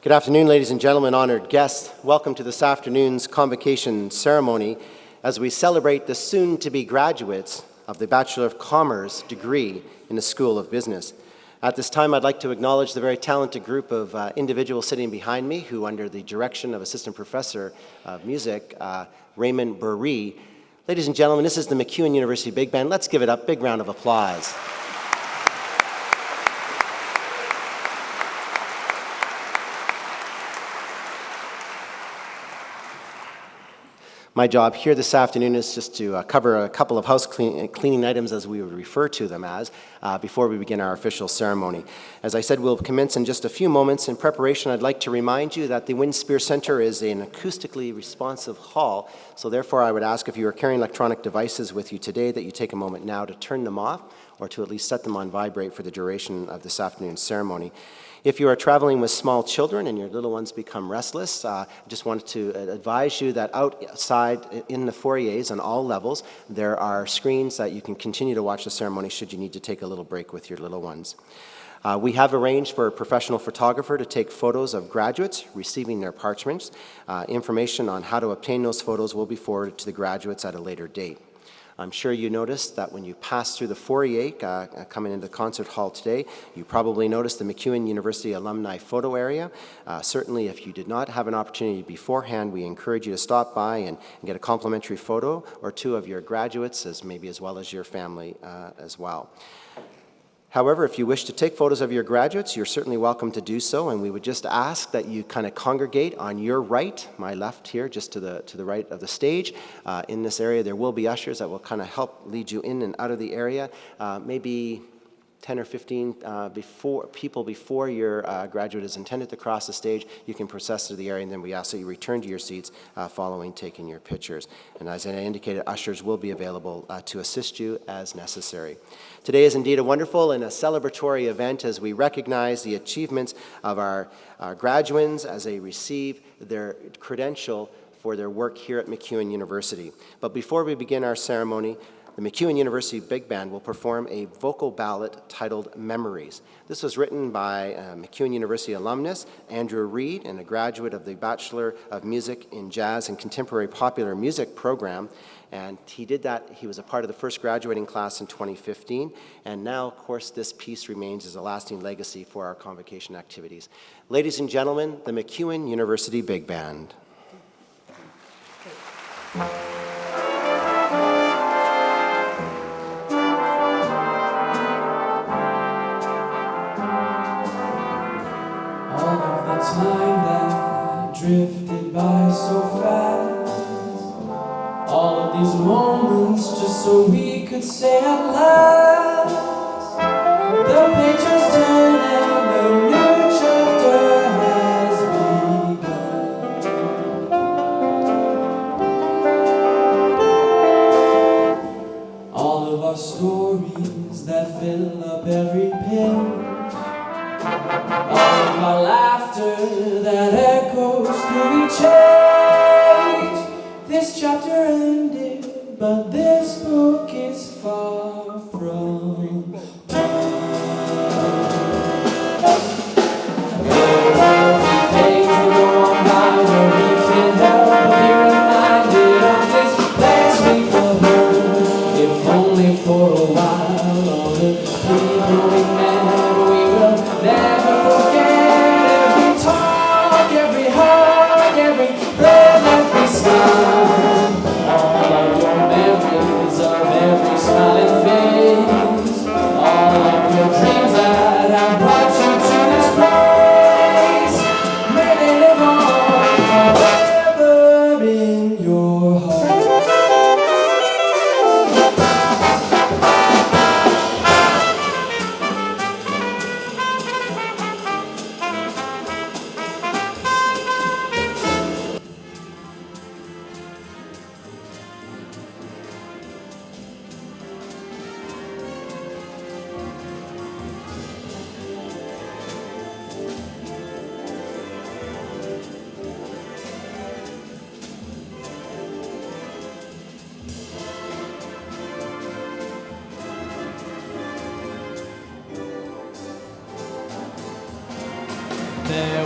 Good afternoon, ladies and gentlemen, honored guests. Welcome to this afternoon's Convocation ceremony as we celebrate the soon-to-be graduates of the Bachelor of Commerce degree in the School of Business. At this time, I'd like to acknowledge the very talented group of individuals sitting behind me who, under the direction of Assistant Professor of Music, Raymond Burree. Ladies and gentlemen, this is the MacEwan University Big Band. Let's give it a big round of applause. My job here this afternoon is just to cover a couple of house cleaning items, as we would refer to them as, before we begin our official ceremony. As I said, we'll commence in just a few moments. In preparation, I'd like to remind you that the Winspear Center is an acoustically responsive hall, so therefore I would ask if you are carrying electronic devices with you today that you take a moment now to turn them off or to at least set them on vibrate for the duration of this afternoon's ceremony. If you are traveling with small children and your little ones become restless, I just wanted to advise you that outside in the foyers on all levels, there are screens that you can continue to watch the ceremony should you need to take a little break with your little ones. We have arranged for a professional photographer to take photos of graduates receiving their parchments. Information on how to obtain those photos will be forwarded to the graduates at a later date. I'm sure you noticed that when you pass through the foyer coming into the concert hall today, you probably noticed the MacEwan University Alumni Photo Area. Certainly, if you did not have an opportunity beforehand, we encourage you to stop by and get a complimentary photo or two of your graduates, as well as your family as well. However, if you wish to take photos of your graduates, you're certainly welcome to do so, and we would just ask that you kind of congregate on your right, my left here, just to the right of the stage. In this area, there will be ushers that will kind of help lead you in and out of the area. Maybe 10 or 15 people before your graduate is intended to cross the stage, you can process to the area, and then we ask that you return to your seats following taking your pictures. And as I indicated, ushers will be available to assist you as necessary. Today is indeed a wonderful and a celebratory event as we recognize the achievements of our graduates as they receive their credential for their work here at MacEwan University. But before we begin our ceremony, the MacEwan University Big Band will perform a vocal ballad titled Memories. This was written by MacEwan University alumnus Andrew Reed and a graduate of the Bachelor of Music in Jazz and Contemporary Popular Music program. And he did that, he was a part of the first graduating class in 2015, and now, of course, this piece remains as a lasting legacy for our convocation activities. Ladies and gentlemen, the MacEwan University Big Band. All of the time that drifted by so fast, all of these moments just so we could say at last, the pages turn and a new chapter has begun. All of our stories that fill up every page, all of our laughter that echoes through each age. This chapter ended, but this book is far from done. Days that go on by where we can't help but be reminded of this place we call home. If only for a while, all the people we met, we will never forget. Every talk, every hug, every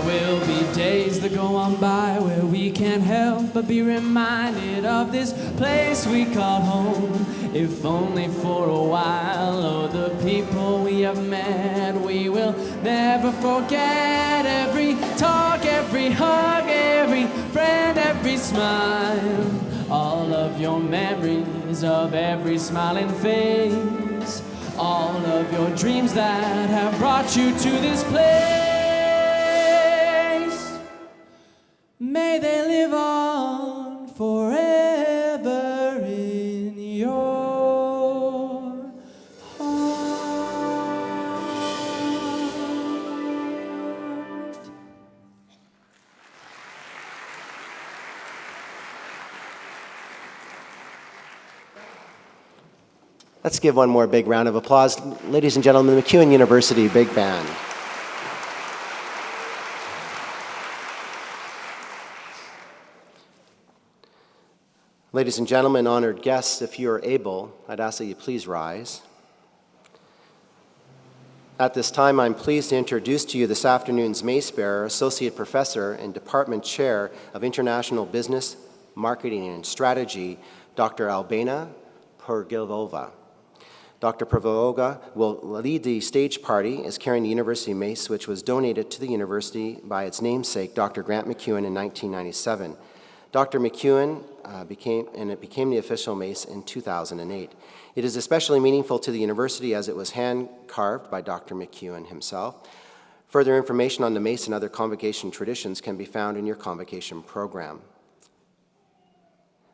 will be days that go on by where we can't help but be reminded of this place we call home, if only for a while. Oh, the people we have met, we will never forget. Every talk, every hug, every friend, every smile, all of your memories of every smiling face, all of your dreams that have brought you to this place. May they live on forever in your heart. Let's give one more big round of applause. Ladies and gentlemen, the MacEwan University Big Band. Ladies and gentlemen, honored guests, if you are able, I'd ask that you please rise. At this time, I'm pleased to introduce to you this afternoon's Mace Bearer, Associate Professor and Department Chair of International Business, Marketing and Strategy, Dr. Albena Pergilova. Dr. Pergilova will lead the stage party as carrying the University Mace, which was donated to the university by its namesake, Dr. Grant MacEwan, in 1997. Dr. MacEwan became the official mace in 2008. It is especially meaningful to the university as it was hand-carved by Dr. MacEwan himself. Further information on the mace and other convocation traditions can be found in your convocation program.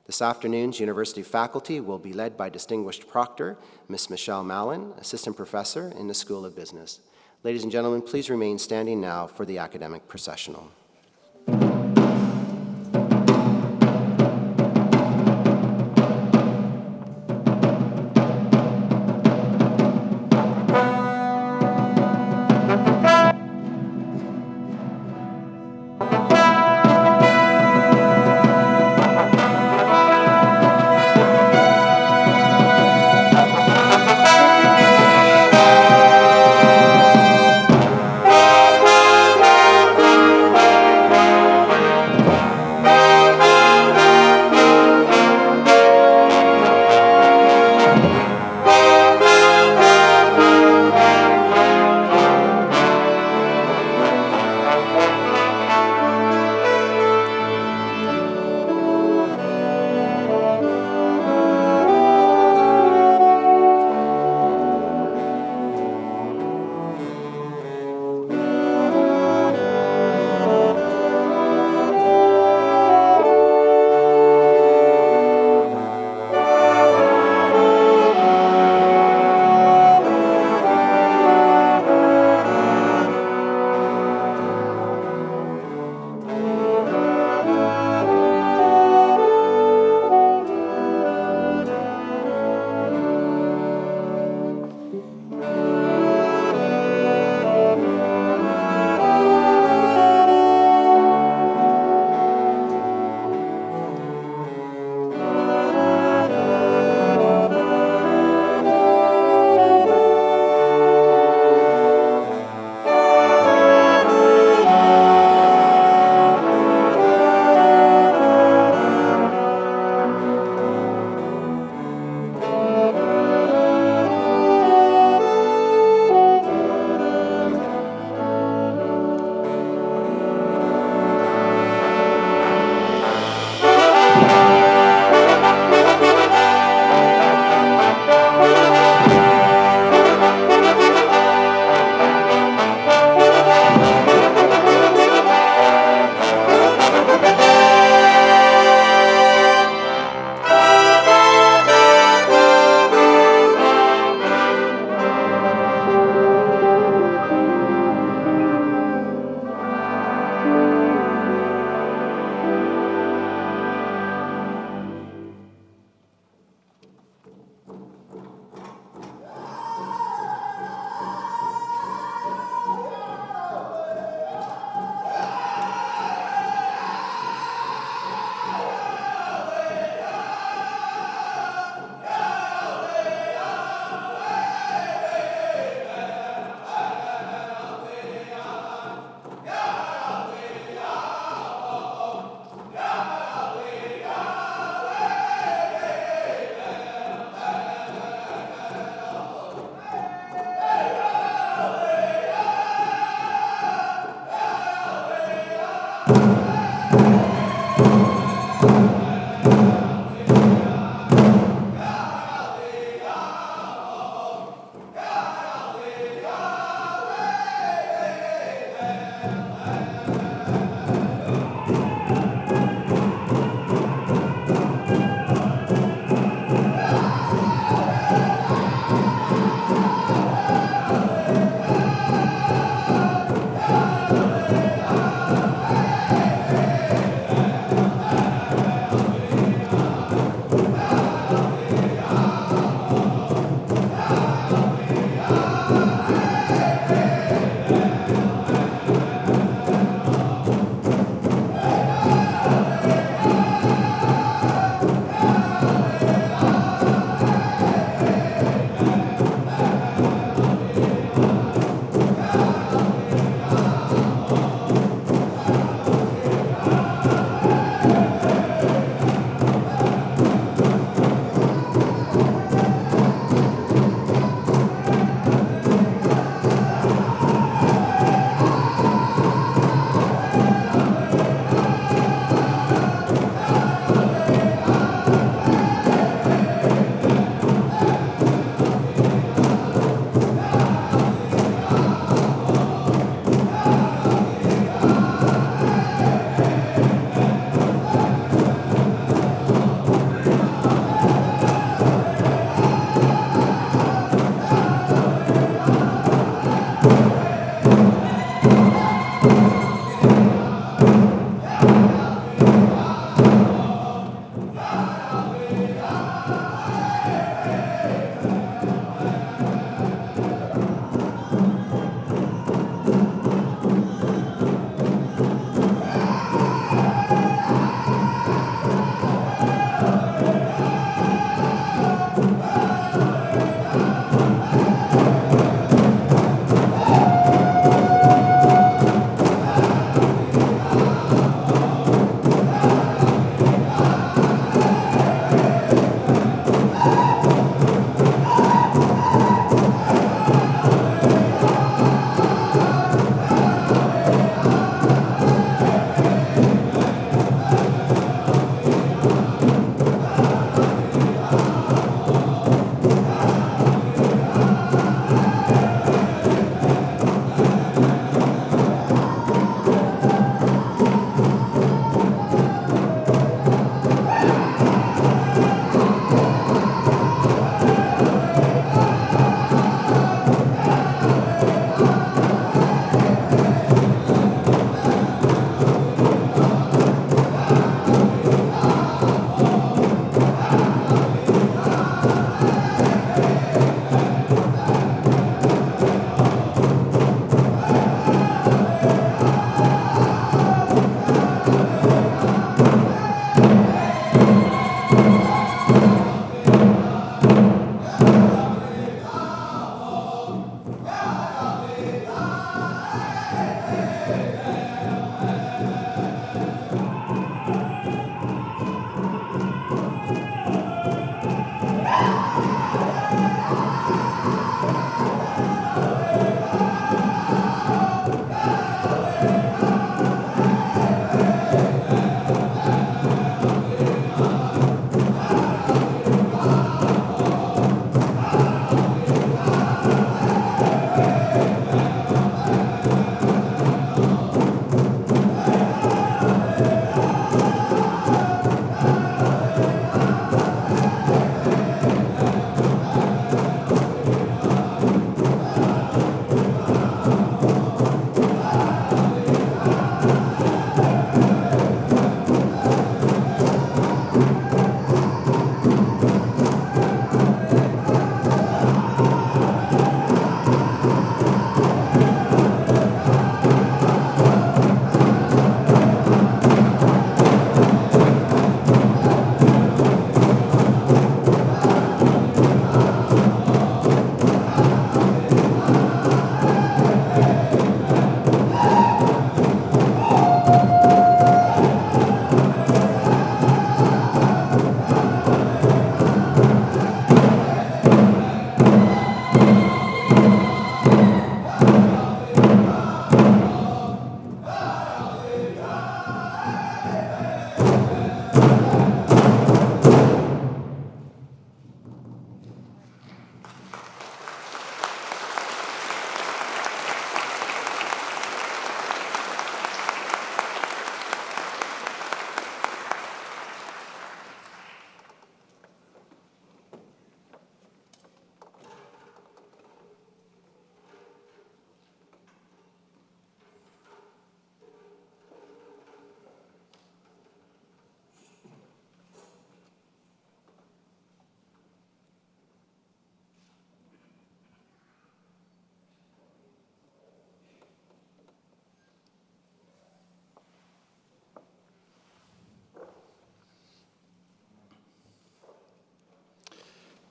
This afternoon's university faculty will be led by Distinguished Proctor, Ms. Michelle Mallon, Assistant Professor in the School of Business. Ladies and gentlemen, please remain standing now for the academic processional.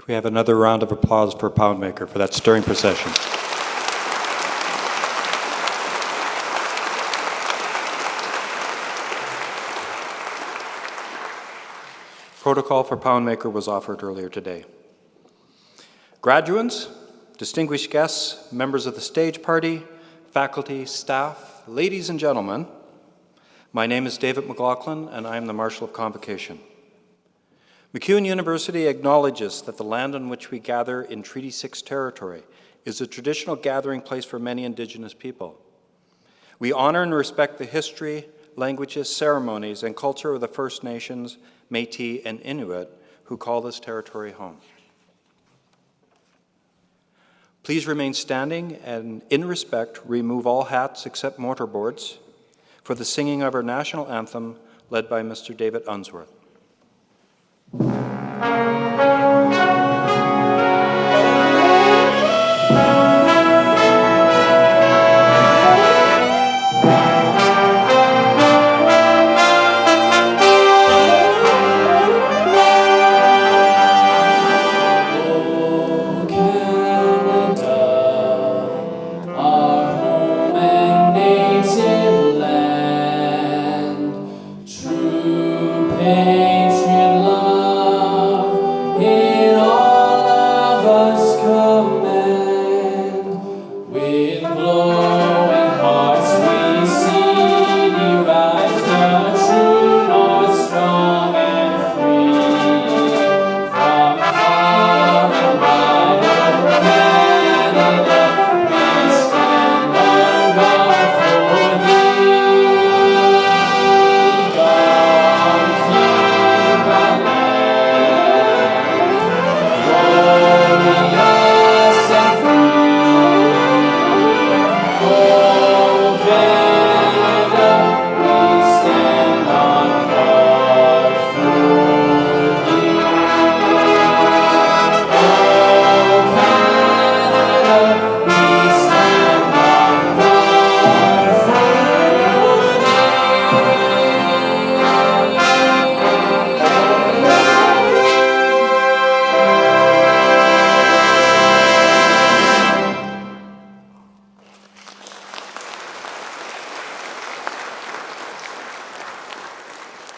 We have another round of applause for Poundmaker for that stirring procession. Protocol for Poundmaker was offered earlier today. Graduates, distinguished guests, members of the stage party, faculty, staff, ladies and gentlemen, my name is David McLaughlin and I am the Marshal of Convocation. MacEwan University acknowledges that the land on which we gather in Treaty 6 territory is a traditional gathering place for many Indigenous people. We honor and respect the history, languages, ceremonies, and culture of the First Nations, Métis, and Inuit who call this territory home. Please remain standing and, in respect, remove all hats except mortarboards for the singing of our national anthem led by Mr. David Unsworth.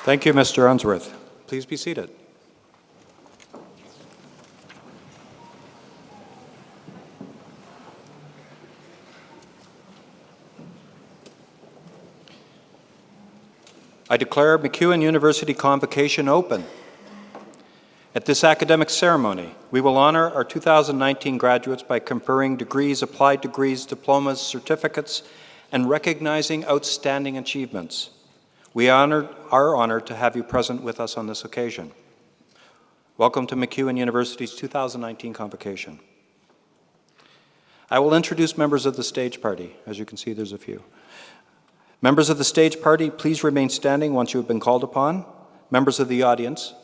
Thank you, Mr. Unsworth. Please be seated. I declare MacEwan University Convocation open. At this academic ceremony, we will honor our 2019 graduates by conferring degrees, applied degrees, diplomas, certificates, and recognizing outstanding achievements. We are honored to have you present with us on this occasion. Welcome to MacEwan University's 2019 Convocation. I will introduce members of the stage party. As you can see, there's a few. Members of the stage party, please remain standing once you have been called upon. Members of the audience,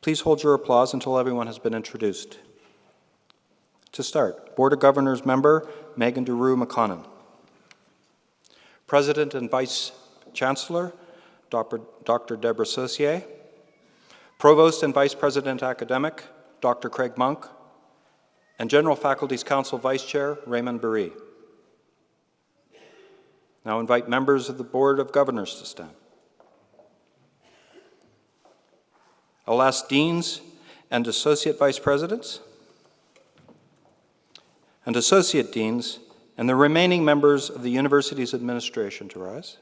please hold your applause until everyone has been introduced. To start, Board of Governors member Megan DeRue McConnon. President and Vice Chancellor Dr. Deborah Saucier, Provost and Vice President Academic, Dr. Craig Monk, and General Faculties Council Vice Chair, Raymond Barry. Now invite members of the Board of Governors to stand. I'll ask Deans and Associate Vice Presidents and Associate Deans and the remaining members of the University's administration to rise.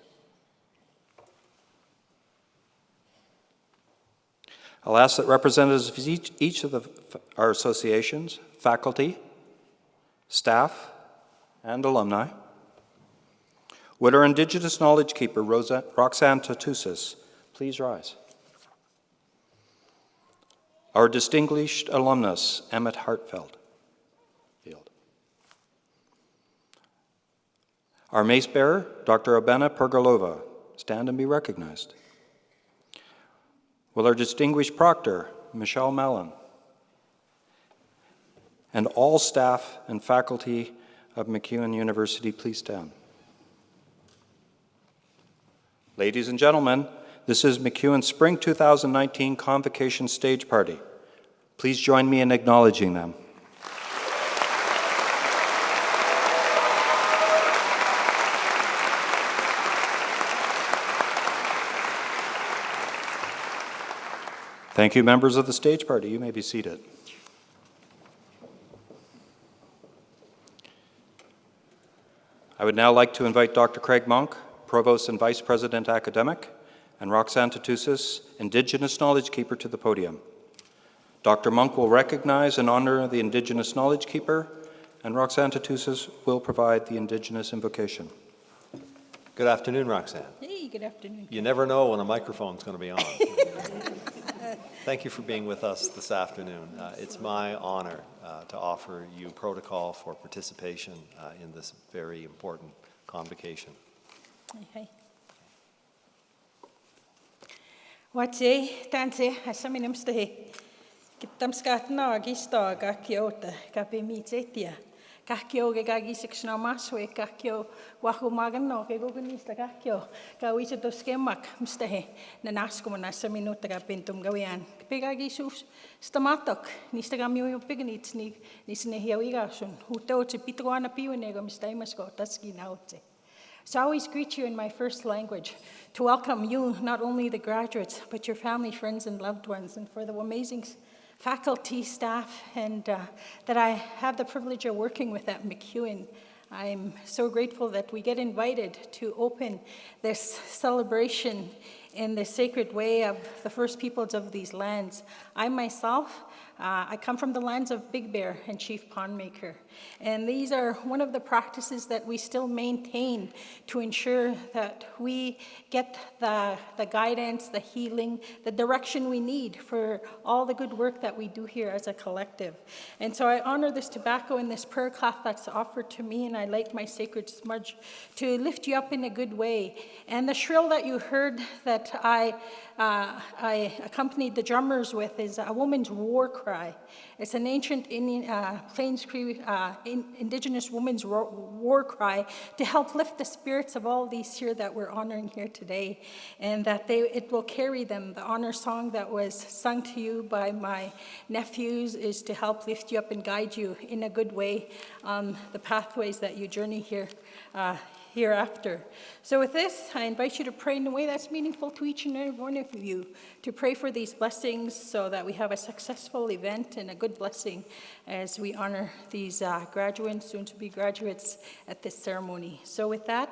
I'll ask that representatives of each of our associations, faculty, staff, and alumni, would our Indigenous Knowledge Keeper, Roxanne Tatusis, please rise. Our distinguished alumnus, Emmett Hartfield. Our mace bearer, Dr. Abena Pergolova, stand and be recognized. Will our distinguished proctor, Michelle Mellon, and all staff and faculty of MacEwan University please stand. Ladies and gentlemen, this is MacEwan's Spring 2019 Convocation Stage Party. Please join me in acknowledging them. Thank you, members of the stage party. You may be seated. I would now like to invite Dr. Craig Monk, Provost and Vice President Academic, and Roxanne Tatusis, Indigenous Knowledge Keeper, to the podium. Dr. Monk will recognize and honor the Indigenous Knowledge Keeper, and Roxanne Tatusis will provide the Indigenous invocation. Good afternoon, Roxanne. Hey, good afternoon. You never know when a microphone's going to be on. Thank you for being with us this afternoon. It's my honor to offer you protocol for participation in this very important convocation. Hey. Watse, tanse, hasaminamste. Kitamskatna, gista, gakiota, kapimitetia. Kakio gagi seksna maswe, kakio wahumagano, kegoganista kakio, kawisa toskemak, mstehe, nanaskumana saminuta kapintum gawian. Pegagi sus, stamatok, nistagamio pignits, nisnehiawigasun, who told to Pitruana Pionego, Mistaimasko, Taski Naute. So I always greet you in my first language to welcome you, not only the graduates, but your family, friends, and loved ones, and for the amazing faculty, staff, and that I have the privilege of working with at MacEwan. I'm so grateful that we get invited to open this celebration in the sacred way of the first peoples of these lands. I myself, I come from the lands of Big Bear and Chief Pondmaker. And these are one of the practices that we still maintain to ensure that we get the guidance, the healing, the direction we need for all the good work that we do here as a collective. And so I honor this tobacco and this prayer cloth that's offered to me, and I light my sacred smudge to lift you up in a good way. And the shrill that you heard that I accompanied the drummers with is a woman's war cry. It's an ancient Indian, Plains Cree Indigenous woman's war cry to help lift the spirits of all these here that we're honoring here today, and that it will carry them. The honor song that was sung to you by my nephews is to help lift you up and guide you in a good way on the pathways that you journey here hereafter. So with this, I invite you to pray in a way that's meaningful to each and every one of you, to pray for these blessings so that we have a successful event and a good blessing as we honor these graduates, soon-to-be graduates, at this ceremony. So with that,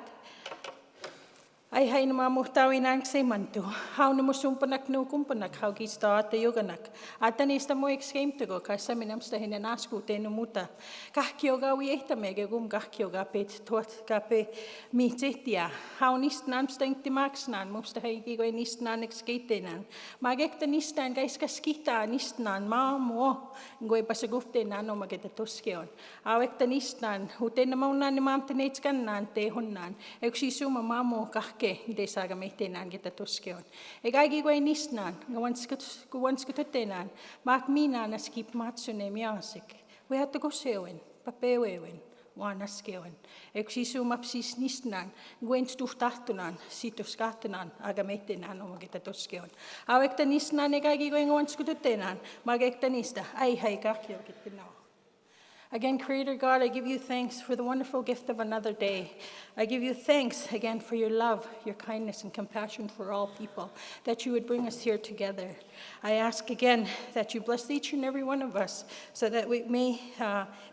ai hai na mamuhtawi nang se mantu how na musumpanak no kumpanak how ki sta te yoganak atani sta mo exclaim to go ka saminam sta hina nasku te no muta ka kyoga wi eta mege gum ka kyoga pet tot ka pe mi tetia how nist nam stink te max nan musta hai ki go nist nan skate nan magek te nist nan guys ka skita nist nan ma mo ngoi pasagufte nan no mageta toskeon awek te nist nan ute na mo nan mam te nets kan nan te honnan ek si suma mamo ka de saga mehte nan geta toskeon. Egagi goi nisnan, gwanskuttenan, mak mina na skip matsune miasik. We had to go sewen, papewewen, wanaskewen. Eksisu mapsis nisnan, gwenstuftartunan, sitoskatunan, aga mehte nan omageta toskeon. Awekta nisnan egagi goi gwanskuttenan, magekta nista, ai hai kakyo kitino. Again, Creator God, I give you thanks for the wonderful gift of another day. I give you thanks again for your love, your kindness, and compassion for all people, that you would bring us here together. I ask again that you bless each and every one of us so that we may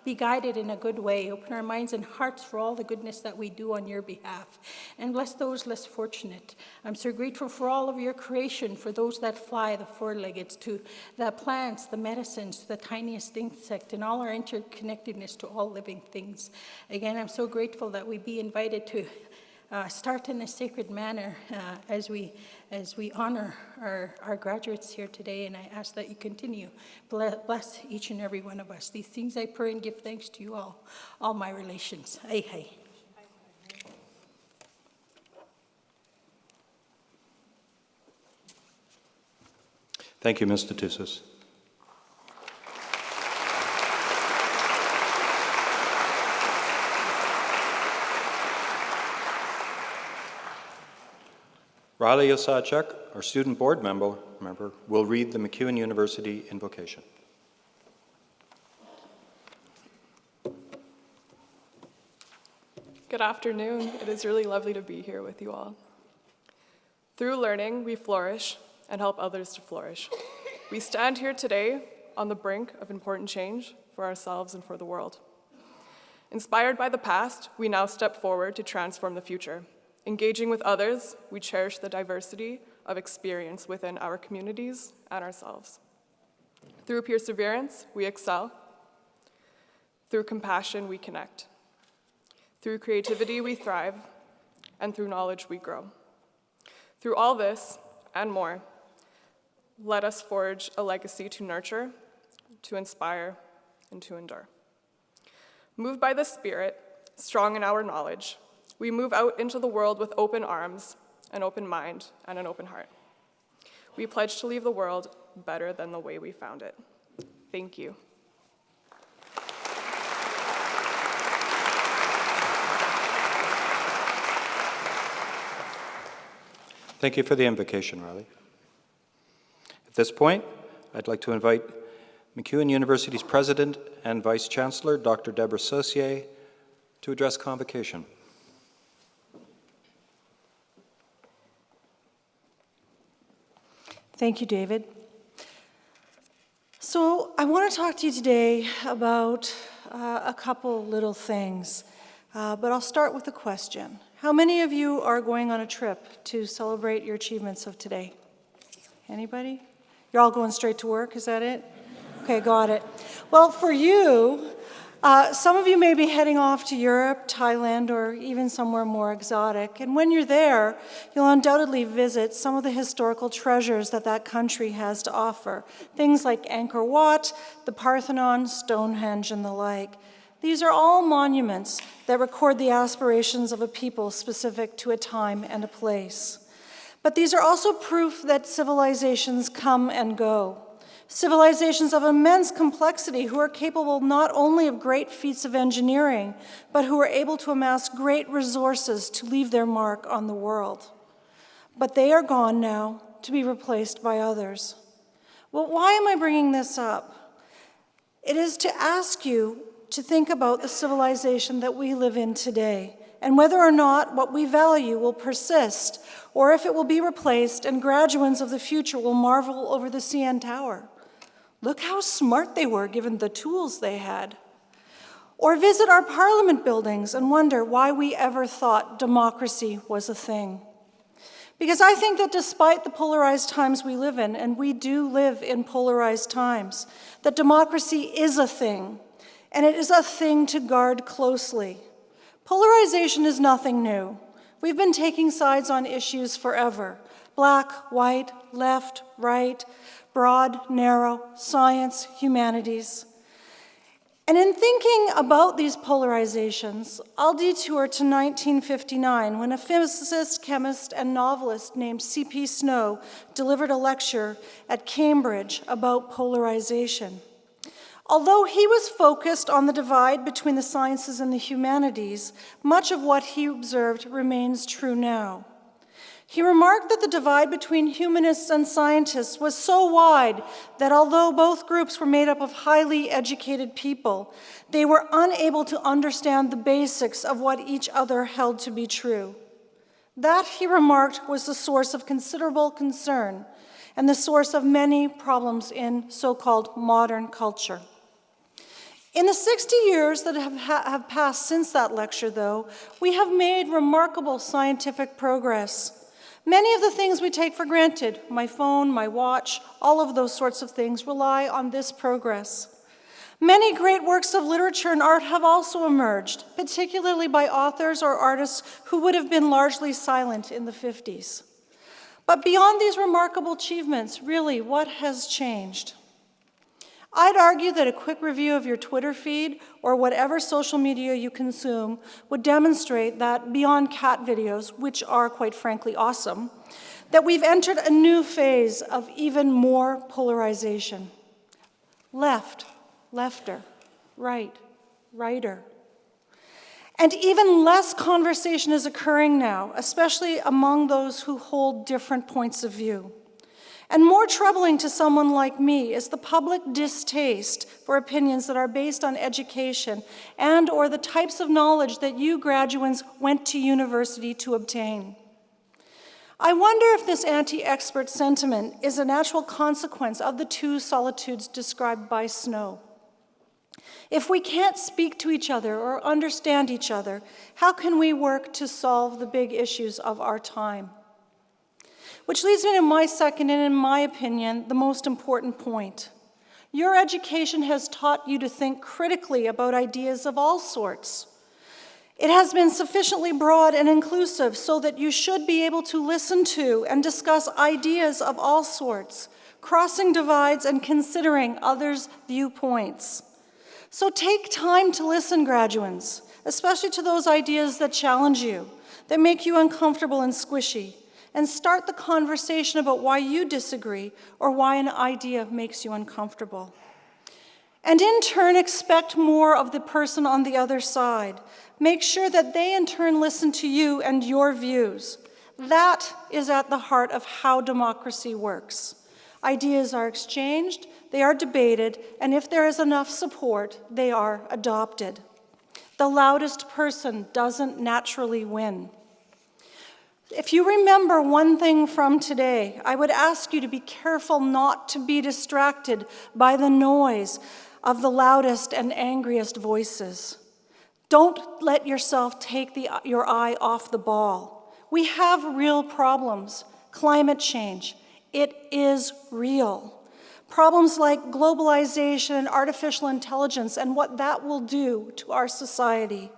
be guided in a good way. Open our minds and hearts for all the goodness that we do on your behalf. And bless those less fortunate. I'm so grateful for all of your creation, for those that fly, the four-leggeds, to the plants, the medicines, the tiniest insect, and all our interconnectedness to all living things. Again, I'm so grateful that we be invited to start in a sacred manner as we honor our graduates here today, and I ask that you continue. Bless each and every one of us. These things I pray and give thanks to you all my relations. Ai hai. Thank you, Ms. Tatusis. Riley Osachek, our student board member, will read the MacEwan University invocation. Good afternoon. It is really lovely to be here with you all. Through learning, we flourish and help others to flourish. We stand here today on the brink of important change for ourselves and for the world. Inspired by the past, we now step forward to transform the future. Engaging with others, we cherish the diversity of experience within our communities and ourselves. Through perseverance, we excel. Through compassion, we connect. Through creativity, we thrive. And through knowledge, we grow. Through all this and more, let us forge a legacy to nurture, to inspire, and to endure. Moved by the Spirit, strong in our knowledge, we move out into the world with open arms, an open mind, and an open heart. We pledge to leave the world better than the way we found it. Thank you. Thank you for the invocation, Riley. At this point, I'd like to invite MacEwan University's President and Vice Chancellor, Dr. Deborah Saucier, to address Convocation. Thank you, David. So I want to talk to you today about a couple little things, but I'll start with a question. How many of you are going on a trip to celebrate your achievements of today? Anybody? You're all going straight to work, is that it? Okay, got it. Well, for you, some of you may be heading off to Europe, Thailand, or even somewhere more exotic. And when you're there, you'll undoubtedly visit some of the historical treasures that that country has to offer. Things like Angkor Wat, the Parthenon, Stonehenge, and the like. These are all monuments that record the aspirations of a people specific to a time and a place. But these are also proof that civilizations come and go. Civilizations of immense complexity who are capable not only of great feats of engineering, but who are able to amass great resources to leave their mark on the world. But they are gone now to be replaced by others. Well, why am I bringing this up? It is to ask you to think about the civilization that we live in today, and whether or not what we value will persist, or if it will be replaced and graduates of the future will marvel over the CN Tower. Look how smart they were given the tools they had. Or visit our parliament buildings and wonder why we ever thought democracy was a thing. Because I think that despite the polarized times we live in, and we do live in polarized times, that democracy is a thing, and it is a thing to guard closely. Polarization is nothing new. We've been taking sides on issues forever. Black, white, left, right, broad, narrow, science, humanities. And in thinking about these polarizations, I'll detour to 1959 when a physicist, chemist, and novelist named C.P. Snow delivered a lecture at Cambridge about polarization. Although he was focused on the divide between the sciences and the humanities, much of what he observed remains true now. He remarked that the divide between humanists and scientists was so wide that although both groups were made up of highly educated people, they were unable to understand the basics of what each other held to be true. That, he remarked, was the source of considerable concern and the source of many problems in so-called modern culture. In the 60 years that have passed since that lecture, though, we have made remarkable scientific progress. Many of the things we take for granted, my phone, my watch, all of those sorts of things, rely on this progress. Many great works of literature and art have also emerged, particularly by authors or artists who would have been largely silent in the 50s. But beyond these remarkable achievements, really, what has changed? I'd argue that a quick review of your Twitter feed or whatever social media you consume would demonstrate that beyond cat videos, which are quite frankly awesome, that we've entered a new phase of even more polarization. Left, lefter, right, righter. And even less conversation is occurring now, especially among those who hold different points of view. And more troubling to someone like me is the public distaste for opinions that are based on education and or the types of knowledge that you graduates went to university to obtain. I wonder if this anti-expert sentiment is a natural consequence of the two solitudes described by Snow. If we can't speak to each other or understand each other, how can we work to solve the big issues of our time? Which leads me to my second and, in my opinion, the most important point. Your education has taught you to think critically about ideas of all sorts. It has been sufficiently broad and inclusive so that you should be able to listen to and discuss ideas of all sorts, crossing divides and considering others' viewpoints. So take time to listen, graduates, especially to those ideas that challenge you, that make you uncomfortable and squishy, and start the conversation about why you disagree or why an idea makes you uncomfortable. And in turn, expect more of the person on the other side. Make sure that they in turn listen to you and your views. That is at the heart of how democracy works. Ideas are exchanged, they are debated, and if there is enough support, they are adopted. The loudest person doesn't naturally win. If you remember one thing from today, I would ask you to be careful not to be distracted by the noise of the loudest and angriest voices. Don't let yourself take your eye off the ball. We have real problems. Climate change, it is real. Problems like globalization and artificial intelligence and what that will do to our society.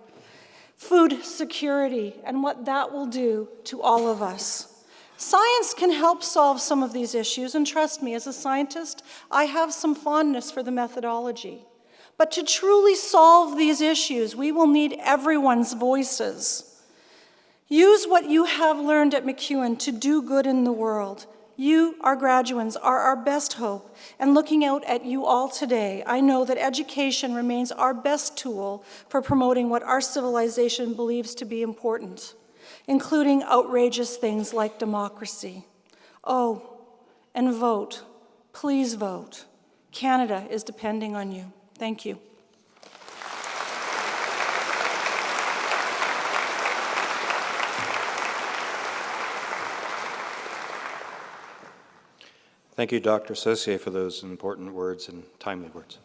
Food security and what that will do to all of us. Science can help solve some of these issues, and trust me, as a scientist, I have some fondness for the methodology. But to truly solve these issues, we will need everyone's voices. Use what you have learned at MacEwan to do good in the world. You, our graduates, are our best hope, and looking out at you all today, I know that education remains our best tool for promoting what our civilization believes to be important, including outrageous things like democracy. Oh, and vote. Please vote. Canada is depending on you. Thank you. Thank you, Dr. Saucier, for those important words and timely words.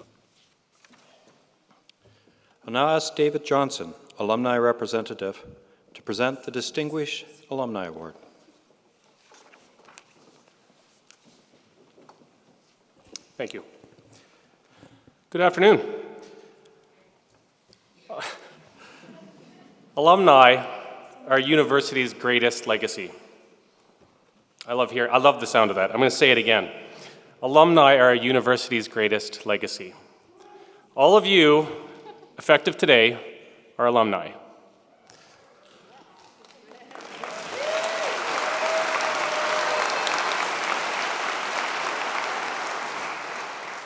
I'll now ask David Johnson, alumni representative, to present the Distinguished Alumni Award. Thank you. Good afternoon. Alumni are university's greatest legacy. I love the sound of that. I'm going to say it again. Alumni are a university's greatest legacy. All of you, effective today, are alumni.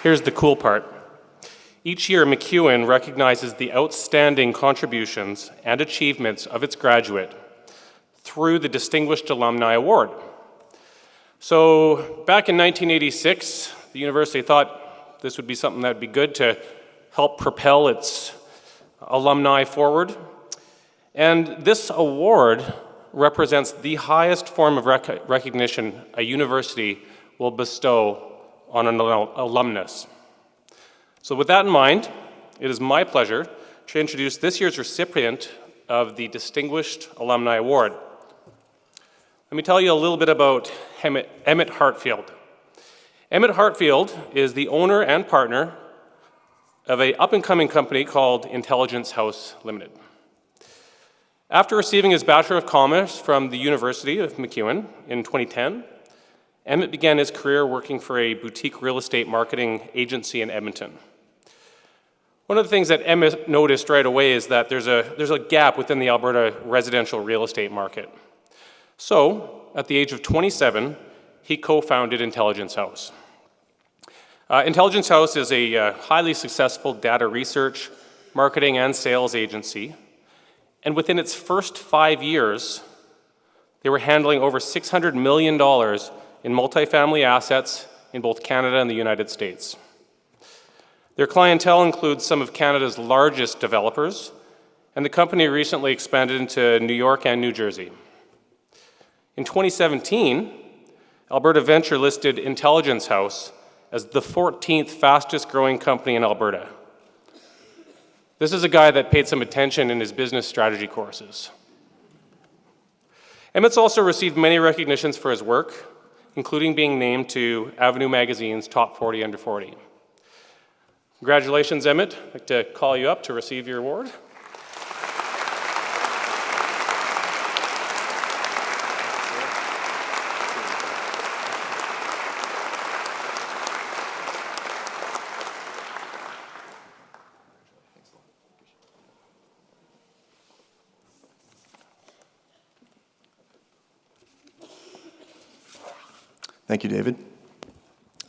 Here's the cool part. Each year, MacEwan recognizes the outstanding contributions and achievements of its graduate through the Distinguished Alumni Award. So back in 1986, the university thought this would be something that would be good to help propel its alumni forward. And this award represents the highest form of recognition a university will bestow on an alumnus. So with that in mind, it is my pleasure to introduce this year's recipient of the Distinguished Alumni Award. Let me tell you a little bit about Emmett Hartfield. Emmett Hartfield is the owner and partner of an up-and-coming company called Intelligence House Limited. After receiving his Bachelor of Commerce from the University of MacEwan in 2010, Emmett began his career working for a boutique real estate marketing agency in Edmonton. One of the things that Emmett noticed right away is that there's a gap within the Alberta residential real estate market. So, at the age of 27, he co-founded Intelligence House. Intelligence House is a highly successful data research, marketing, and sales agency. And within its first 5 years, they were handling over $600 million in multifamily assets in both Canada and the United States. Their clientele includes some of Canada's largest developers, and the company recently expanded into New York and New Jersey. In 2017, Alberta Venture listed Intelligence House as the 14th fastest growing company in Alberta. This is a guy that paid some attention in his business strategy courses. Emmett's also received many recognitions for his work, including being named to Avenue Magazine's Top 40 Under 40. Congratulations, Emmett. I'd like to call you up to receive your award. Thank you, David.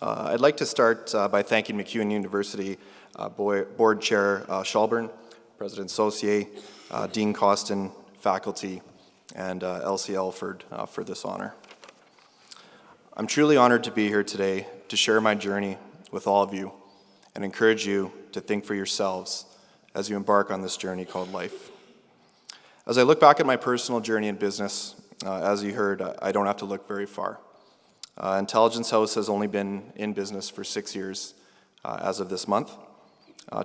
I'd like to start by thanking MacEwan University Board Chair Schalburn, President Saucier, Dean Costin, faculty, and Elsie Elford for this honor. I'm truly honored to be here today to share my journey with all of you and encourage you to think for yourselves as you embark on this journey called life. As I look back at my personal journey in business, as you heard, I don't have to look very far. Intelligence House has only been in business for 6 years as of this month.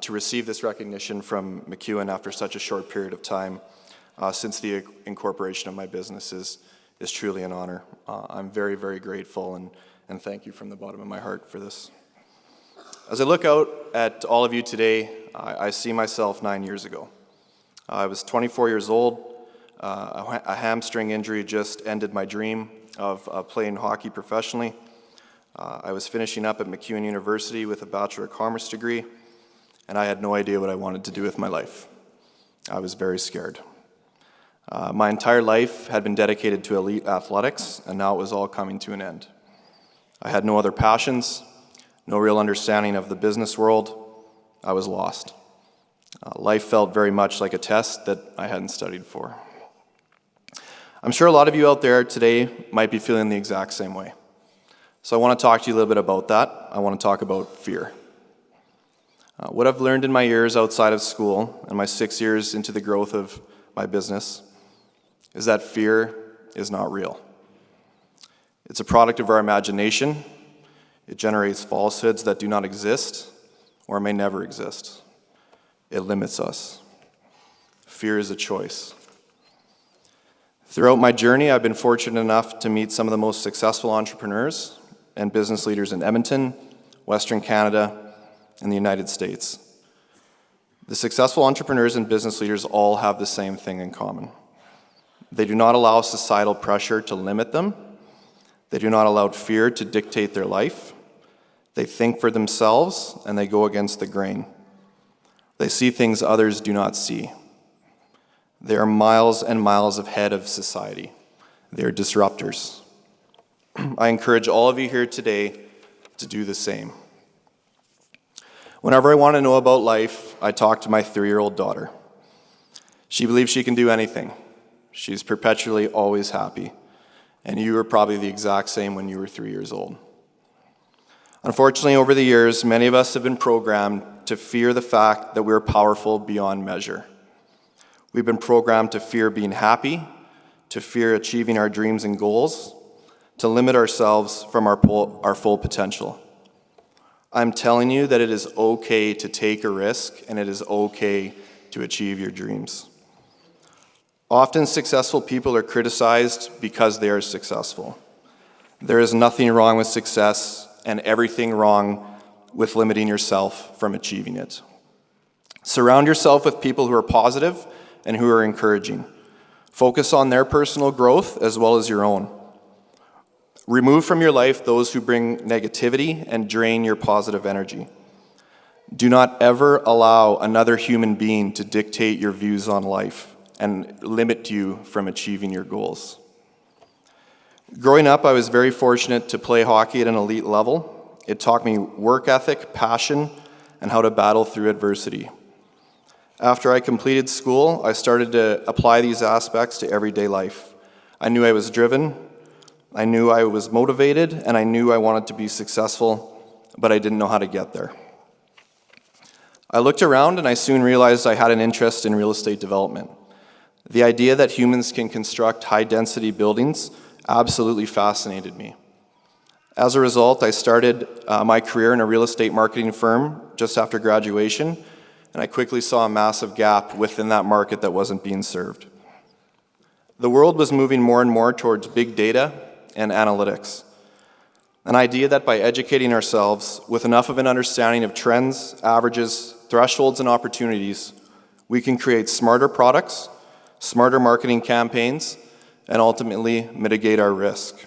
To receive this recognition from MacEwan after such a short period of time since the incorporation of my business is truly an honor. I'm very, very grateful and thank you from the bottom of my heart for this. As I look out at all of you today, I see myself 9 years ago. I was 24 years old. A hamstring injury just ended my dream of playing hockey professionally. I was finishing up at MacEwan University with a Bachelor of Commerce degree, and I had no idea what I wanted to do with my life. I was very scared. My entire life had been dedicated to elite athletics, and now it was all coming to an end. I had no other passions, no real understanding of the business world. I was lost. Life felt very much like a test that I hadn't studied for. I'm sure a lot of you out there today might be feeling the exact same way. So I want to talk to you a little bit about that. I want to talk about fear. What I've learned in my years outside of school and my 6 years into the growth of my business is that fear is not real. It's a product of our imagination. It generates falsehoods that do not exist or may never exist. It limits us. Fear is a choice. Throughout my journey, I've been fortunate enough to meet some of the most successful entrepreneurs and business leaders in Edmonton, Western Canada, and the United States. The successful entrepreneurs and business leaders all have the same thing in common. They do not allow societal pressure to limit them. They do not allow fear to dictate their life. They think for themselves, and they go against the grain. They see things others do not see. They are miles and miles ahead of society. They are disruptors. I encourage all of you here today to do the same. Whenever I want to know about life, I talk to my 3-year-old daughter. She believes she can do anything. She's perpetually always happy. And you were probably the exact same when you were 3 years old. Unfortunately, over the years, many of us have been programmed to fear the fact that we're powerful beyond measure. We've been programmed to fear being happy, to fear achieving our dreams and goals, to limit ourselves from our full potential. I'm telling you that it is okay to take a risk, and it is okay to achieve your dreams. Often successful people are criticized because they are successful. There is nothing wrong with success and everything wrong with limiting yourself from achieving it. Surround yourself with people who are positive and who are encouraging. Focus on their personal growth as well as your own. Remove from your life those who bring negativity and drain your positive energy. Do not ever allow another human being to dictate your views on life and limit you from achieving your goals. Growing up, I was very fortunate to play hockey at an elite level. It taught me work ethic, passion, and how to battle through adversity. After I completed school, I started to apply these aspects to everyday life. I knew I was driven, I knew I was motivated, and I knew I wanted to be successful, but I didn't know how to get there. I looked around and I soon realized I had an interest in real estate development. The idea that humans can construct high-density buildings absolutely fascinated me. As a result, I started my career in a real estate marketing firm just after graduation, and I quickly saw a massive gap within that market that wasn't being served. The world was moving more and more towards big data and analytics. An idea that by educating ourselves with enough of an understanding of trends, averages, thresholds, and opportunities, we can create smarter products, smarter marketing campaigns, and ultimately mitigate our risk.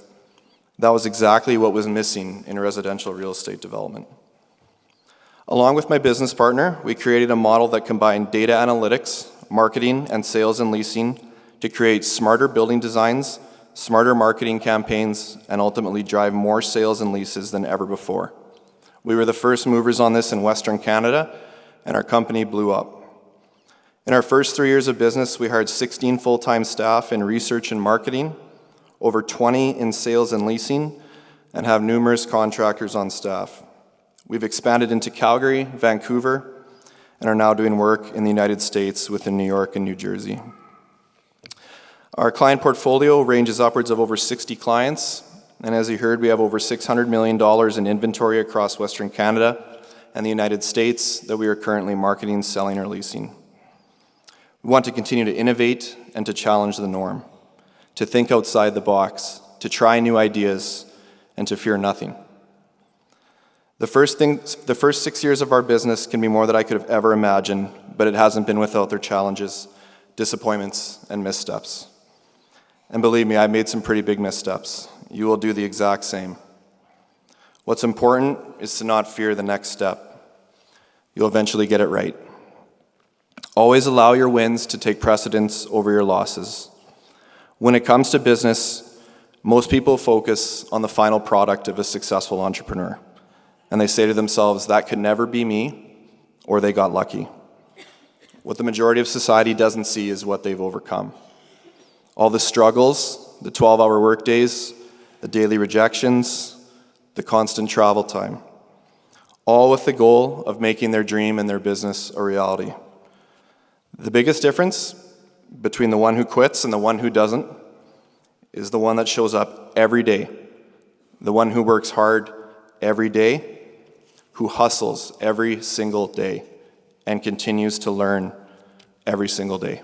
That was exactly what was missing in residential real estate development. Along with my business partner, we created a model that combined data analytics, marketing, and sales and leasing to create smarter building designs, smarter marketing campaigns, and ultimately drive more sales and leases than ever before. We were the first movers on this in Western Canada, and our company blew up. In our first 3 years of business, we hired 16 full-time staff in research and marketing, over 20 in sales and leasing, and have numerous contractors on staff. We've expanded into Calgary, Vancouver, and are now doing work in the United States within New York and New Jersey. Our client portfolio ranges upwards of over 60 clients, and as you heard, we have over $600 million in inventory across Western Canada and the United States that we are currently marketing, selling, or leasing. We want to continue to innovate and to challenge the norm, to think outside the box, to try new ideas, and to fear nothing. The first 6 years of our business can be more than I could have ever imagined, but it hasn't been without their challenges, disappointments, and missteps. And believe me, I've made some pretty big missteps. You will do the exact same. What's important is to not fear the next step. You'll eventually get it right. Always allow your wins to take precedence over your losses. When it comes to business, most people focus on the final product of a successful entrepreneur, and they say to themselves, that could never be me, or they got lucky. What the majority of society doesn't see is what they've overcome. All the struggles, the 12-hour workdays, the daily rejections, the constant travel time, all with the goal of making their dream and their business a reality. The biggest difference between the one who quits and the one who doesn't is the one that shows up every day, the one who works hard every day, who hustles every single day and continues to learn every single day.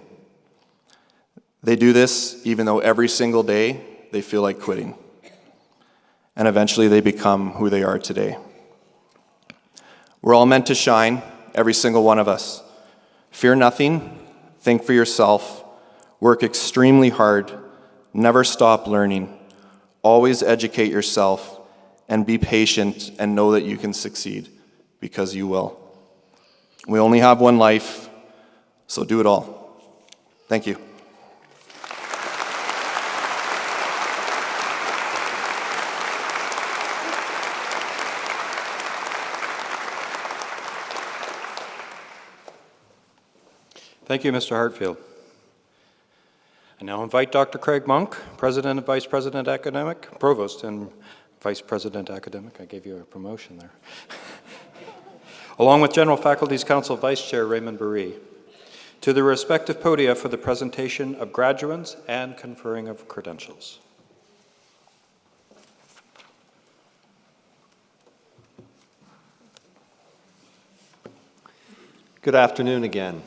They do this even though every single day they feel like quitting. And eventually they become who they are today. We're all meant to shine, every single one of us. Fear nothing, think for yourself, work extremely hard, never stop learning, always educate yourself, and be patient and know that you can succeed, because you will. We only have one life, so do it all. Thank you. Thank you, Mr. Hartfield. I now invite Dr. Craig Monk, President and Vice President Academic, Provost and Vice President Academic. I gave you a promotion there. Along with General Faculties Council Vice Chair Raymond Buree, to the respective podia for the presentation of graduates and conferring of credentials. Good afternoon again.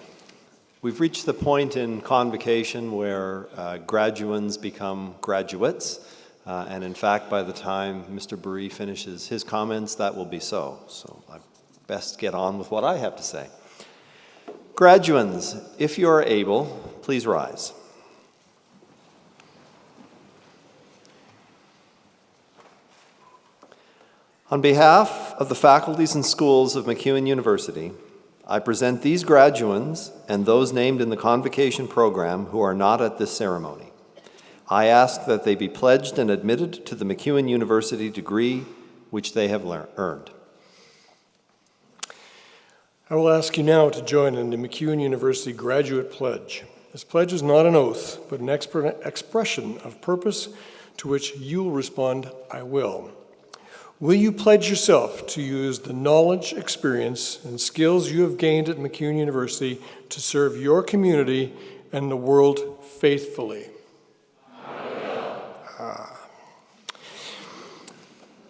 We've reached the point in Convocation where graduands become graduates, and in fact, by the time Mr. Buree finishes his comments, that will be so. So I best get on with what I have to say. Graduands, if you are able, please rise. On behalf of the faculties and schools of MacEwan University, I present these graduands and those named in the Convocation program who are not at this ceremony. I ask that they be pledged and admitted to the MacEwan University degree which they have earned. I will ask you now to join in the MacEwan University Graduate Pledge. This pledge is not an oath, but an expression of purpose to which you will respond, "I will." Will you pledge yourself to use the knowledge, experience, and skills you have gained at MacEwan University to serve your community and the world faithfully?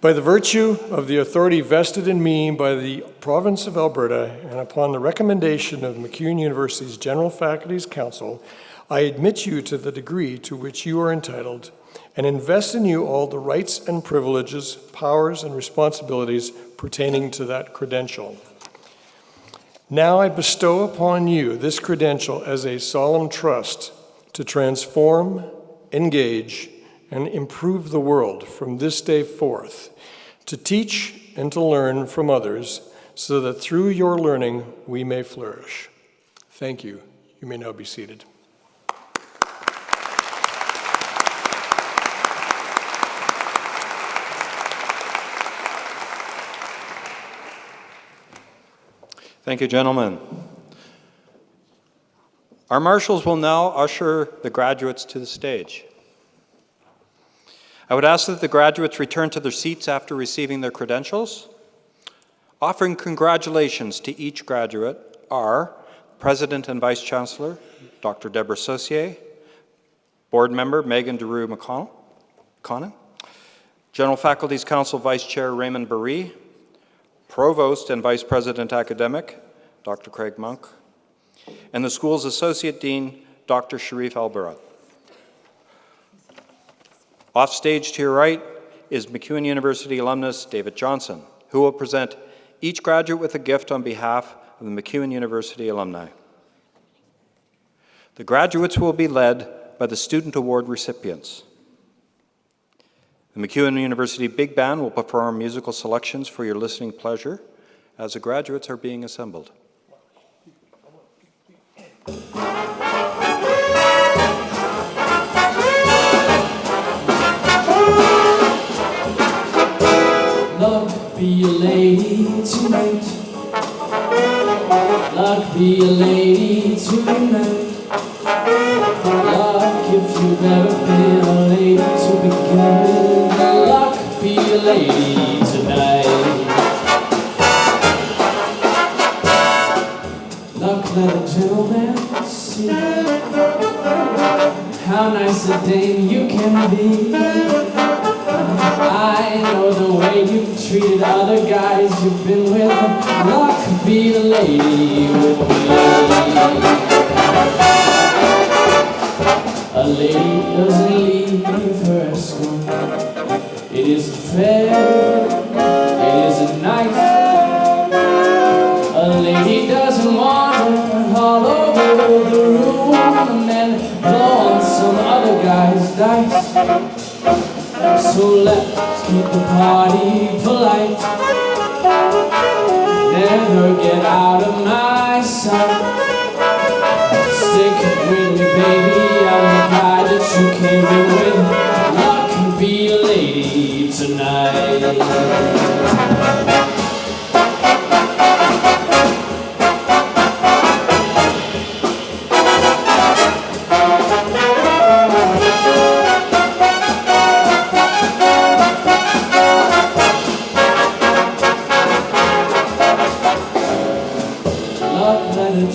By the virtue of the authority vested in me by the Province of Alberta and upon the recommendation of MacEwan University's General Faculties Council, I admit you to the degree to which you are entitled and invest in you all the rights and privileges, powers, and responsibilities pertaining to that credential. Now I bestow upon you this credential as a solemn trust to transform, engage, and improve the world from this day forth, to teach and to learn from others, so that through your learning we may flourish. Thank you. You may now be seated. Thank you, gentlemen. Our marshals will now usher the graduates to the stage. I would ask that the graduates return to their seats after receiving their credentials. Offering congratulations to each graduate are President and Vice Chancellor, Dr. Deborah Saucier, Board Member Megan DeRue McConnon, General Faculties Council Vice Chair Raymond Barry, Provost and Vice President Academic, Dr. Craig Monk, and the school's Associate Dean, Dr. Sharif Albura. Off stage to your right is MacEwan University alumnus David Johnson, who will present each graduate with a gift on behalf of the MacEwan University alumni. The graduates will be led by the Student Award recipients. The MacEwan University Big Band will perform musical selections for your listening pleasure as the graduates are being assembled. Luck be a lady tonight. Luck be a lady tonight. Luck if you've ever been a lady to begin with. Luck be a lady tonight. Luck let a gentleman see how nice a dame you can be. I know the way you've treated other guys you've been with. Luck be the lady with me. A lady doesn't leave her escort. It isn't fair, it isn't nice. A lady doesn't wander all over the room and then blow on some other guy's dice. So let's keep the party polite. Never get out of my sight. Stick with me, baby, I'm the guy that you came in with. Luck can be a lady tonight.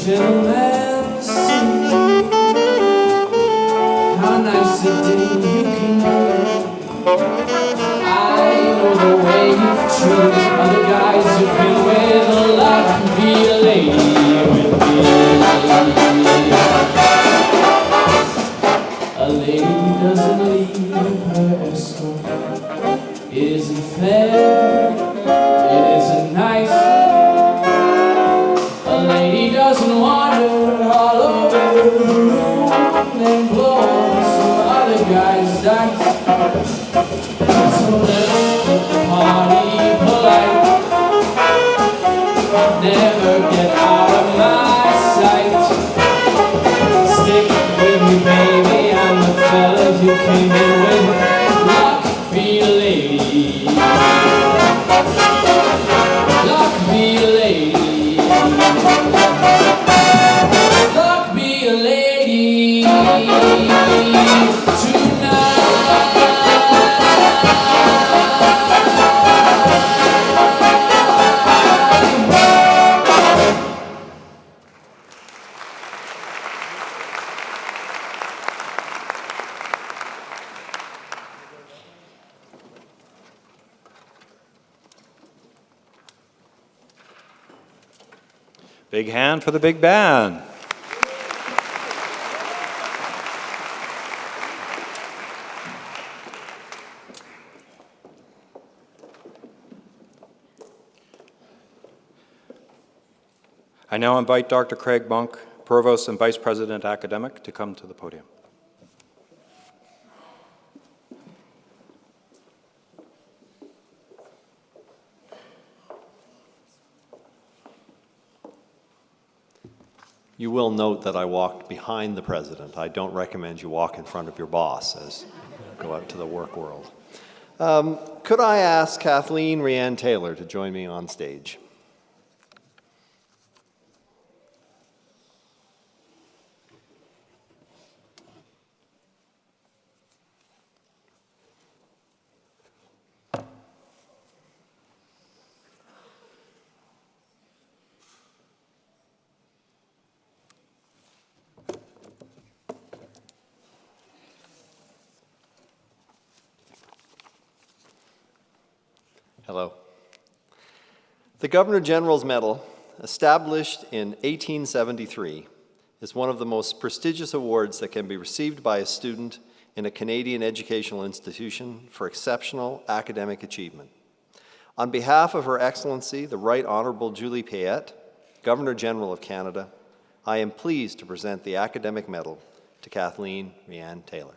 Gentlemen, see how nice a day you can be. I know the way you've treated other guys you've been with. Luck can be a lady with me. A lady doesn't leave her escort. It isn't fair, it isn't nice. A lady doesn't wander all over the room and blow on some other guy's dice. So let's keep the party polite. Never get out of my sight. Stick with me, baby, I'm the fella you came in with. Luck be a lady. Luck be a lady. Luck be a lady tonight. Big hand for the big band. I now invite Dr. Craig Monk, Provost and Vice President Academic, to come to the podium. You will note that I walked behind the president. I don't recommend you walk in front of your boss as you go out to the work world. Could I ask Kathleen Rianne Taylor to join me on stage? Hello. The Governor General's Medal, established in 1873, is one of the most prestigious awards that can be received by a student in a Canadian educational institution for exceptional academic achievement. On behalf of Her Excellency, the Right Honourable Julie Payette, Governor General of Canada, I am pleased to present the academic medal to Kathleen Rianne Taylor.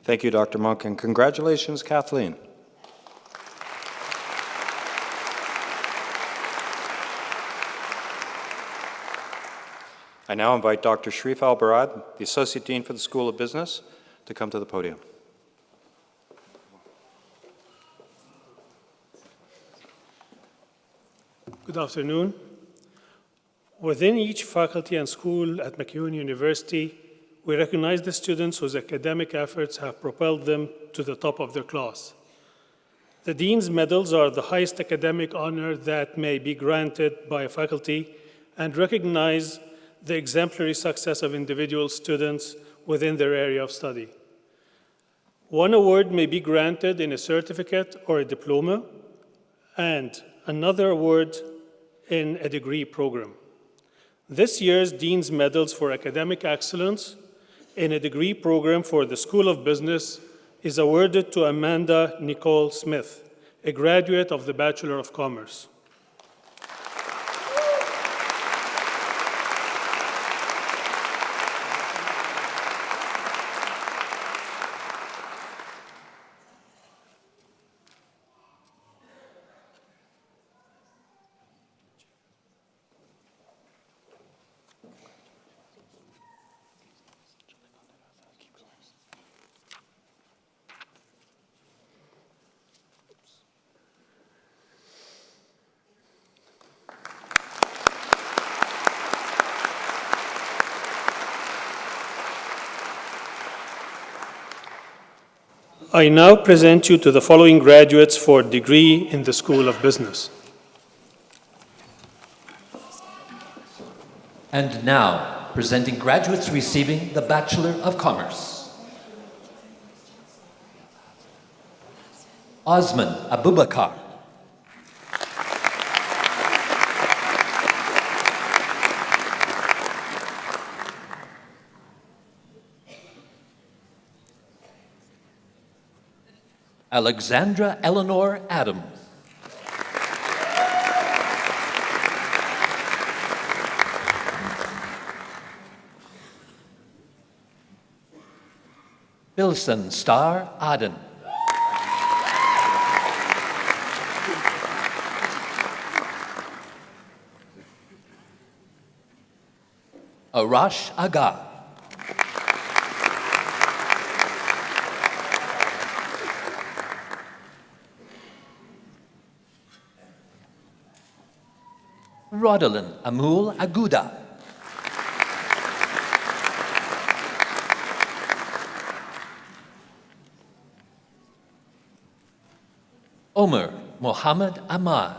Thank you, Dr. Monk, and congratulations, Kathleen. I now invite Dr. Sharif Al-Barad, the Associate Dean for the School of Business, to come to the podium. Good afternoon. Within each faculty and school at MacEwan University, we recognize the students whose academic efforts have propelled them to the top of their class. The Dean's Medals are the highest academic honor that may be granted by a faculty and recognize the exemplary success of individual students within their area of study. One award may be granted in a certificate or a diploma, and another award in a degree program. This year's Dean's Medals for Academic Excellence in a degree program for the School of Business is awarded to Amanda Nicole Smith, a graduate of the Bachelor of Commerce. I now present you to the following graduates for degree in the School of Business. And now, presenting graduates receiving the Bachelor of Commerce. Osman Abubakar. Alexandra Eleanor Adams. Bilson Star Aden. Arash Aga. Rodolin Amul Aguda. Omer Mohammed Ahmad.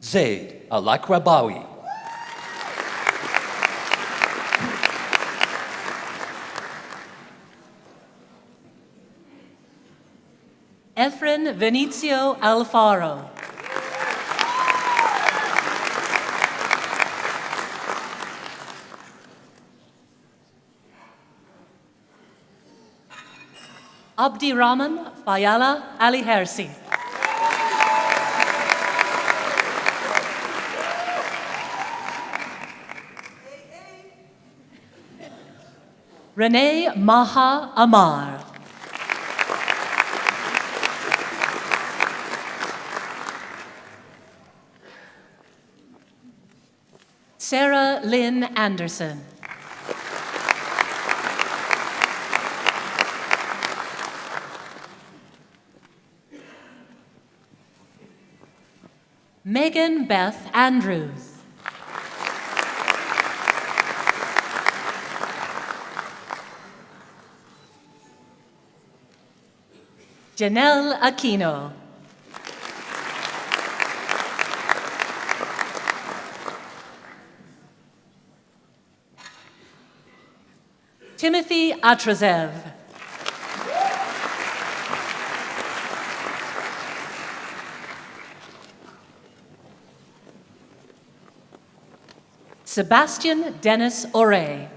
Zaid Al-Akrabawi. Efren Vinicio Alfaro. Abdi Rahman Fayala Ali Hersi. Renee Maha Amar. Sarah Lynn Anderson. Megan Beth Andrews. Janelle Aquino. Timothy Atrazev. Sebastian Dennis Ore.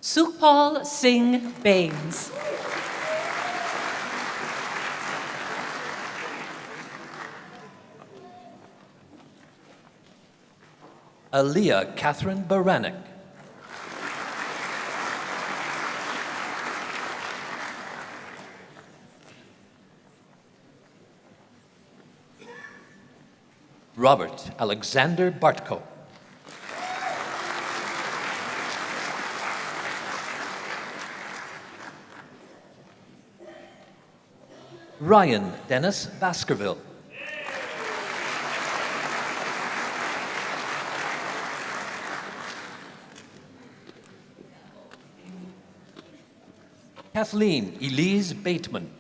Sukhpal Singh Baines. Aliyah Catherine Baranek. Robert Alexander Bartko. Ryan Dennis Baskerville. Kathleen Elise Bateman.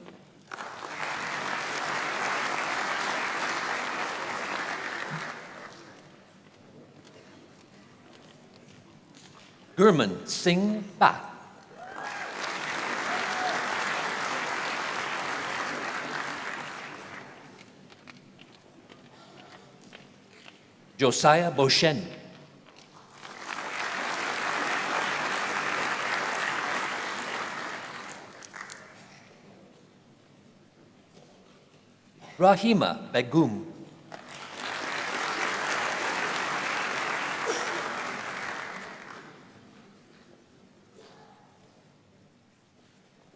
Gurman Singh Bath. Josiah Boshen. Rahima Begum.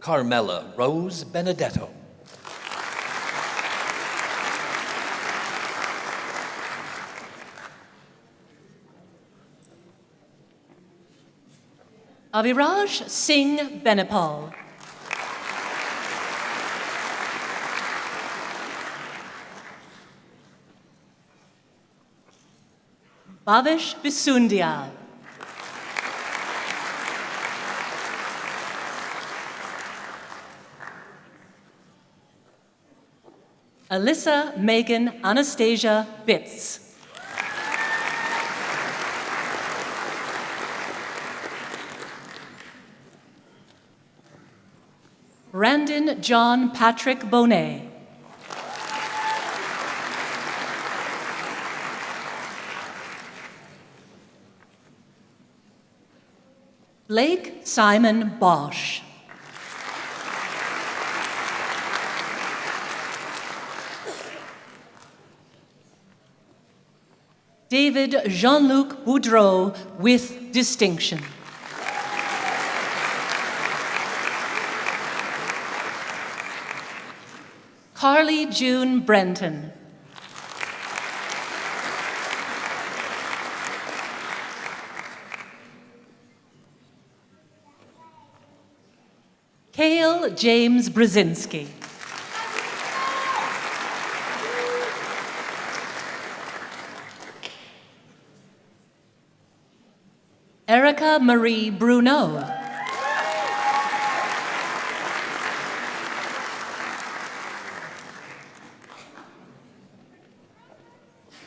Carmela Rose Benedetto. Aviraj Singh Benepal. Bhavish Bisundial. Alyssa Megan Anastasia Bitz. Brandon John Patrick Bonet. Blake Simon Bosch. David Jean-Luc Boudreau with distinction. Carly June Brenton. Cale James Brzezinski. Erica Marie Bruno.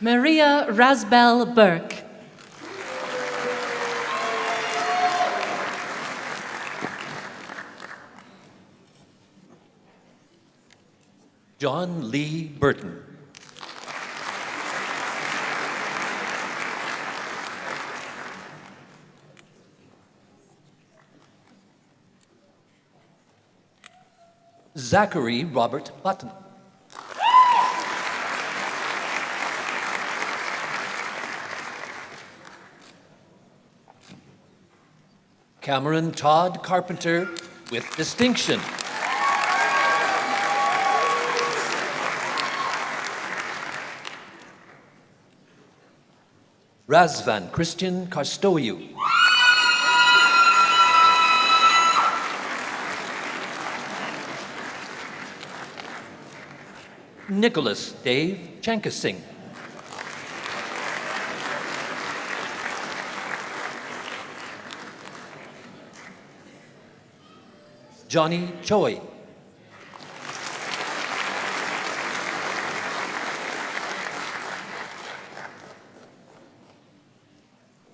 Maria Rasbel Burke. John Lee Burton. Zachary Robert Button. Cameron Todd Carpenter with distinction. Razvan Christian Karstoyu. Nicholas Dave Chankasing. Johnny Choi.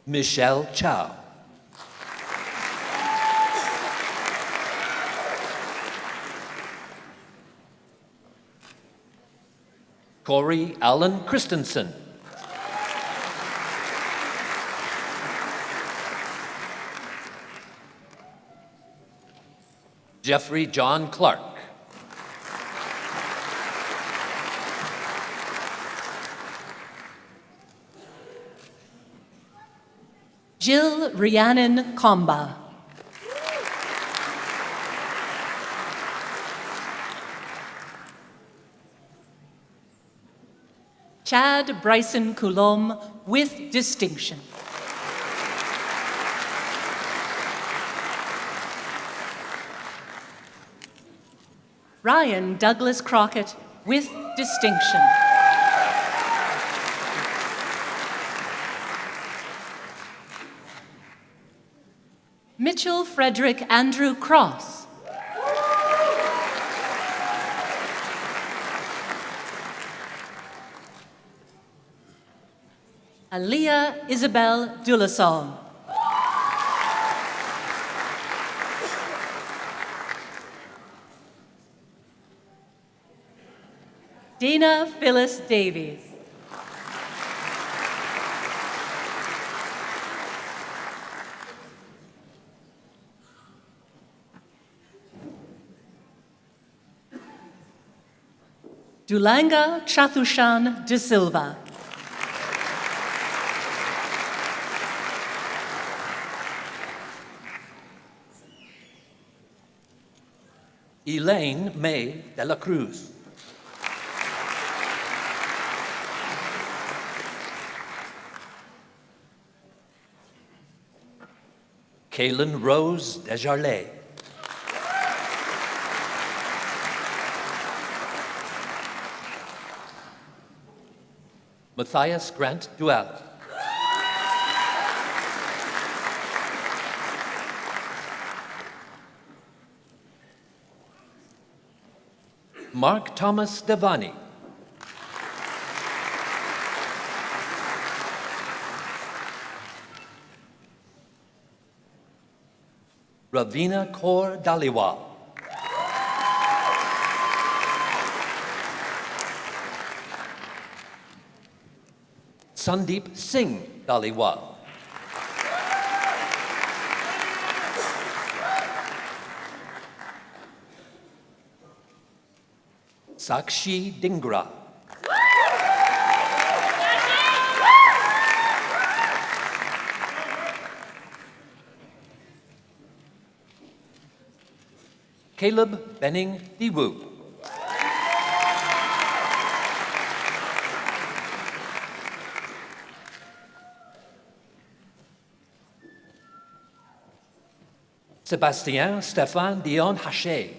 Michelle Chow. Corey Allen Christensen. Jeffrey John Clark. Jill Rhiannon Komba. Chad Bryson Coulombe with distinction. Ryan Douglas Crockett with distinction. Mitchell Frederick Andrew Cross. Aliyah Isabel Dulasol. Dana Phyllis Davies. Dulanga Chathushan de Silva. Elaine May de la Cruz. Kaylin Rose Desjardins. Matthias Grant Duell. Mark Thomas Devani. Ravina Kaur Dhaliwal. Sandeep Singh Dhaliwal. Sakshi Dingra. Caleb Benning Diwu. Sébastien Stéphane Dion Haché.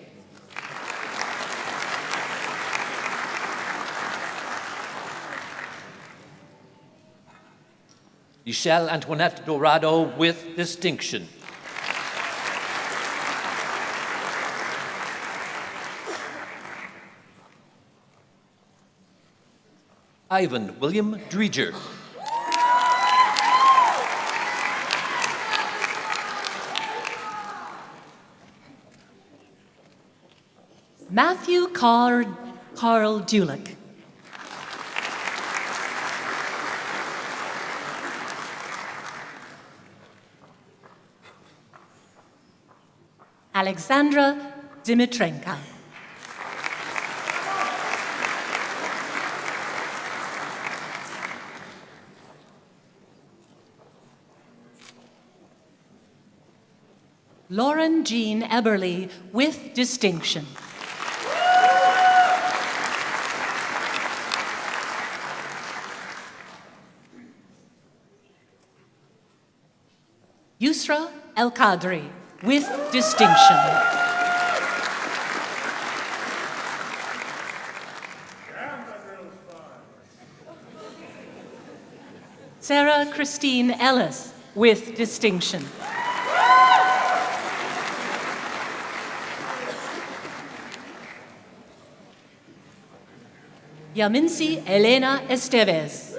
Michelle Antoinette Dorado with distinction. Ivan William Dreger. Matthew Carl Dulick. Alexandra Dimitrenko. Lauren Jean Eberly with distinction. Yusra El Qadri with distinction. Sarah Christine Ellis with distinction. Yaminsi Elena Esteves.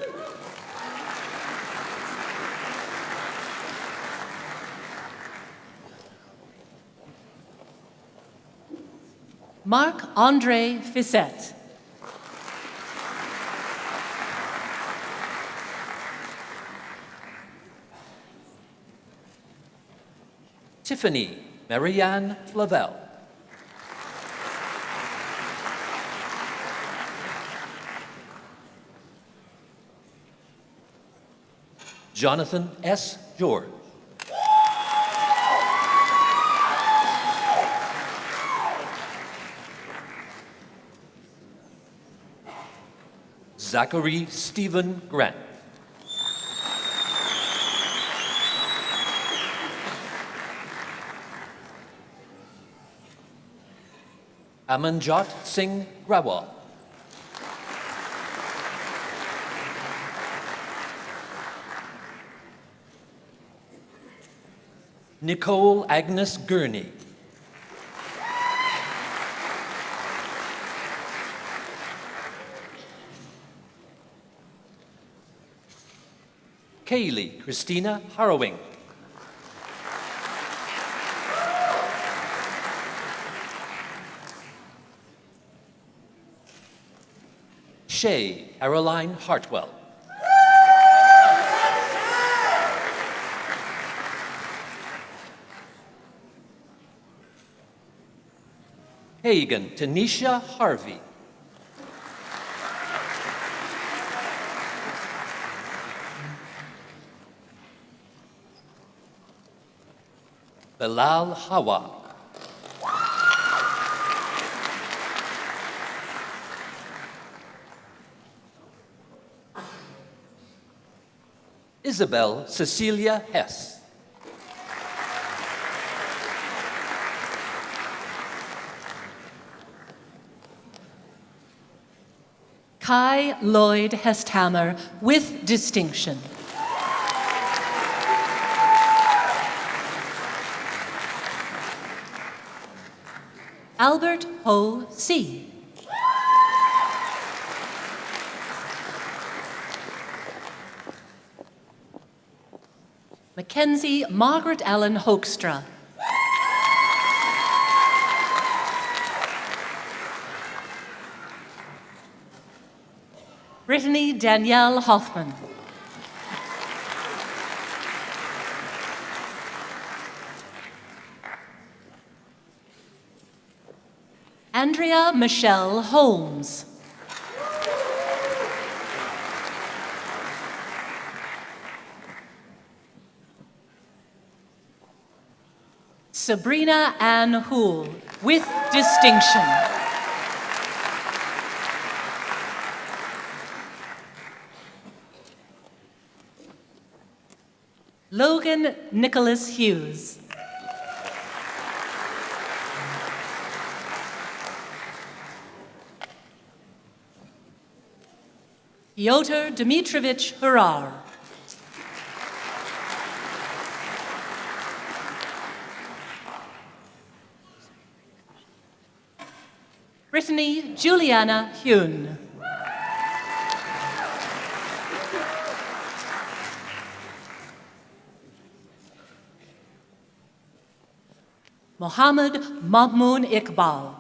Marc-André Fissette. Tiffany Marianne Flavel. Jonathan S. George. Zachary Stephen Grant. Amanjot Singh Grawal. Nicole Agnes Gurney. Kaylee Christina Harrowing. Shay Caroline Hartwell. Hagan Tanisha Harvey. Bilal Hawa. Isabel Cecilia Hess. Kai Lloyd Hesthammer with distinction. Albert Ho C. Mackenzie Margaret Ellen Hoekstra. Brittany Danielle Hoffman. Andrea Michelle Holmes. Sabrina Ann Houle with distinction. Logan Nicholas Hughes. Pyotr Dmitrovich Hurar. Brittany Juliana Hune. Mohammed Mahmoud Iqbal.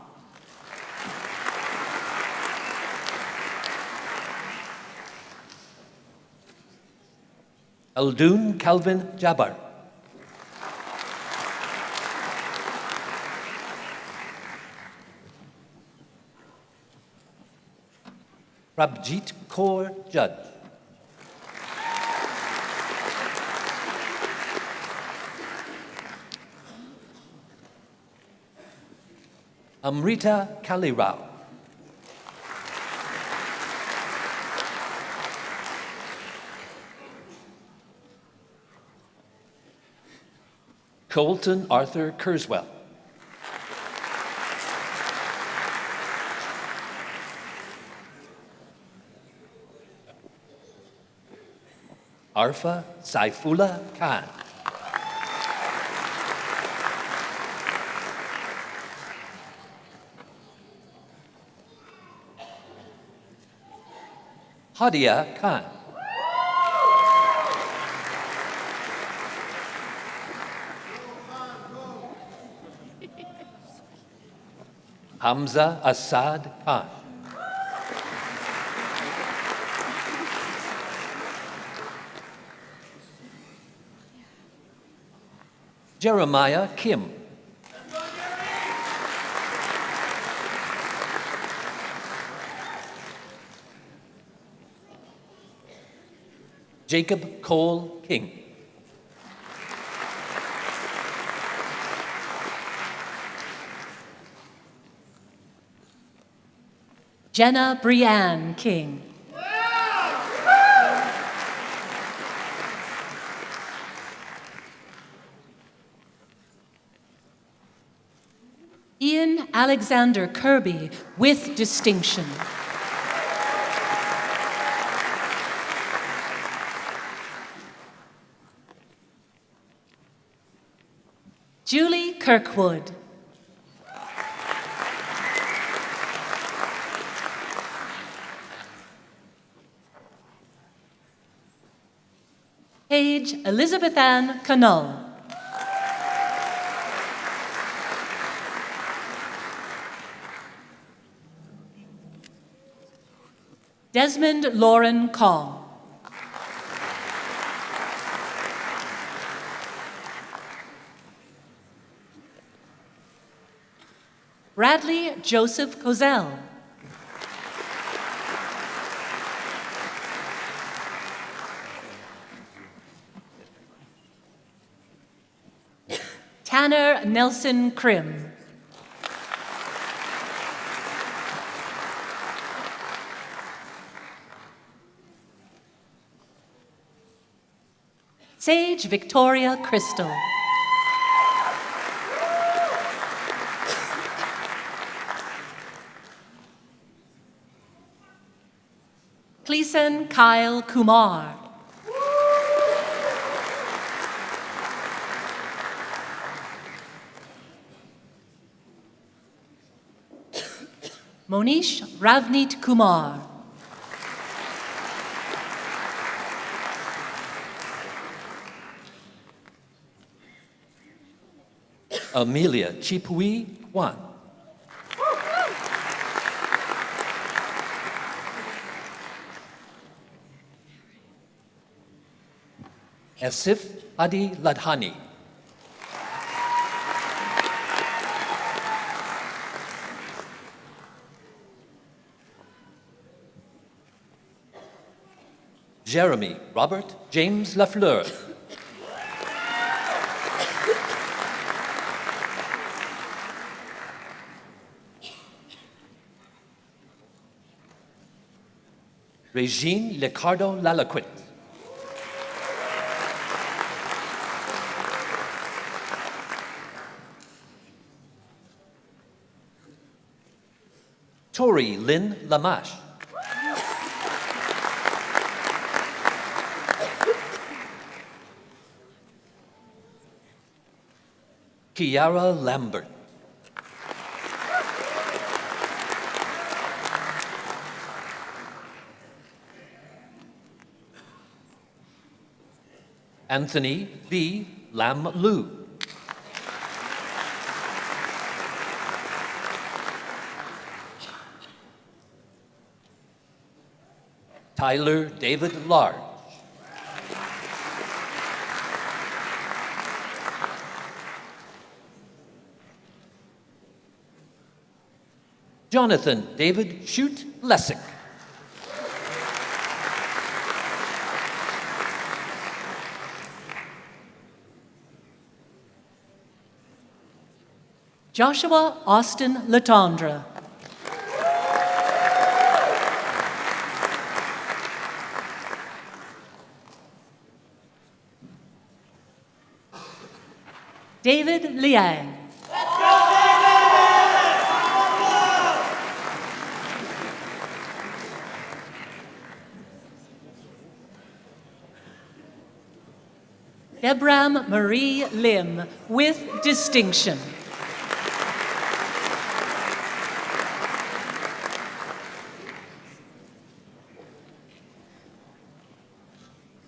Aldun Calvin Jabbar. Prabjit Kaur Judd. Amrita Kalirao. Colton Arthur Kurzweil. Arfa Saifullah Khan. Hadia Khan. Hamza Assad Khan. Jeremiah Kim. Jacob Cole King. Jenna Brianne King. Ian Alexander Kirby with distinction. Julie Kirkwood. Paige Elizabeth Ann Cannell. Desmond Lauren Kong. Bradley Joseph Kozel. Tanner Nelson Krim. Sage Victoria Crystal. Cleason Kyle Kumar. Monish Ravneet Kumar. Amelia Chipui Wan. Asif Adi Ladhani. Jeremy Robert James Lafleur. Regine Licardo Lalaquit. Tori Lynn Lamash. Kiara Lambert. Anthony B. Lam Lu. Tyler David Large. Jonathan David Shute Lessick. Joshua Austin Latondra. David Liang. Debram Marie Lim, with distinction.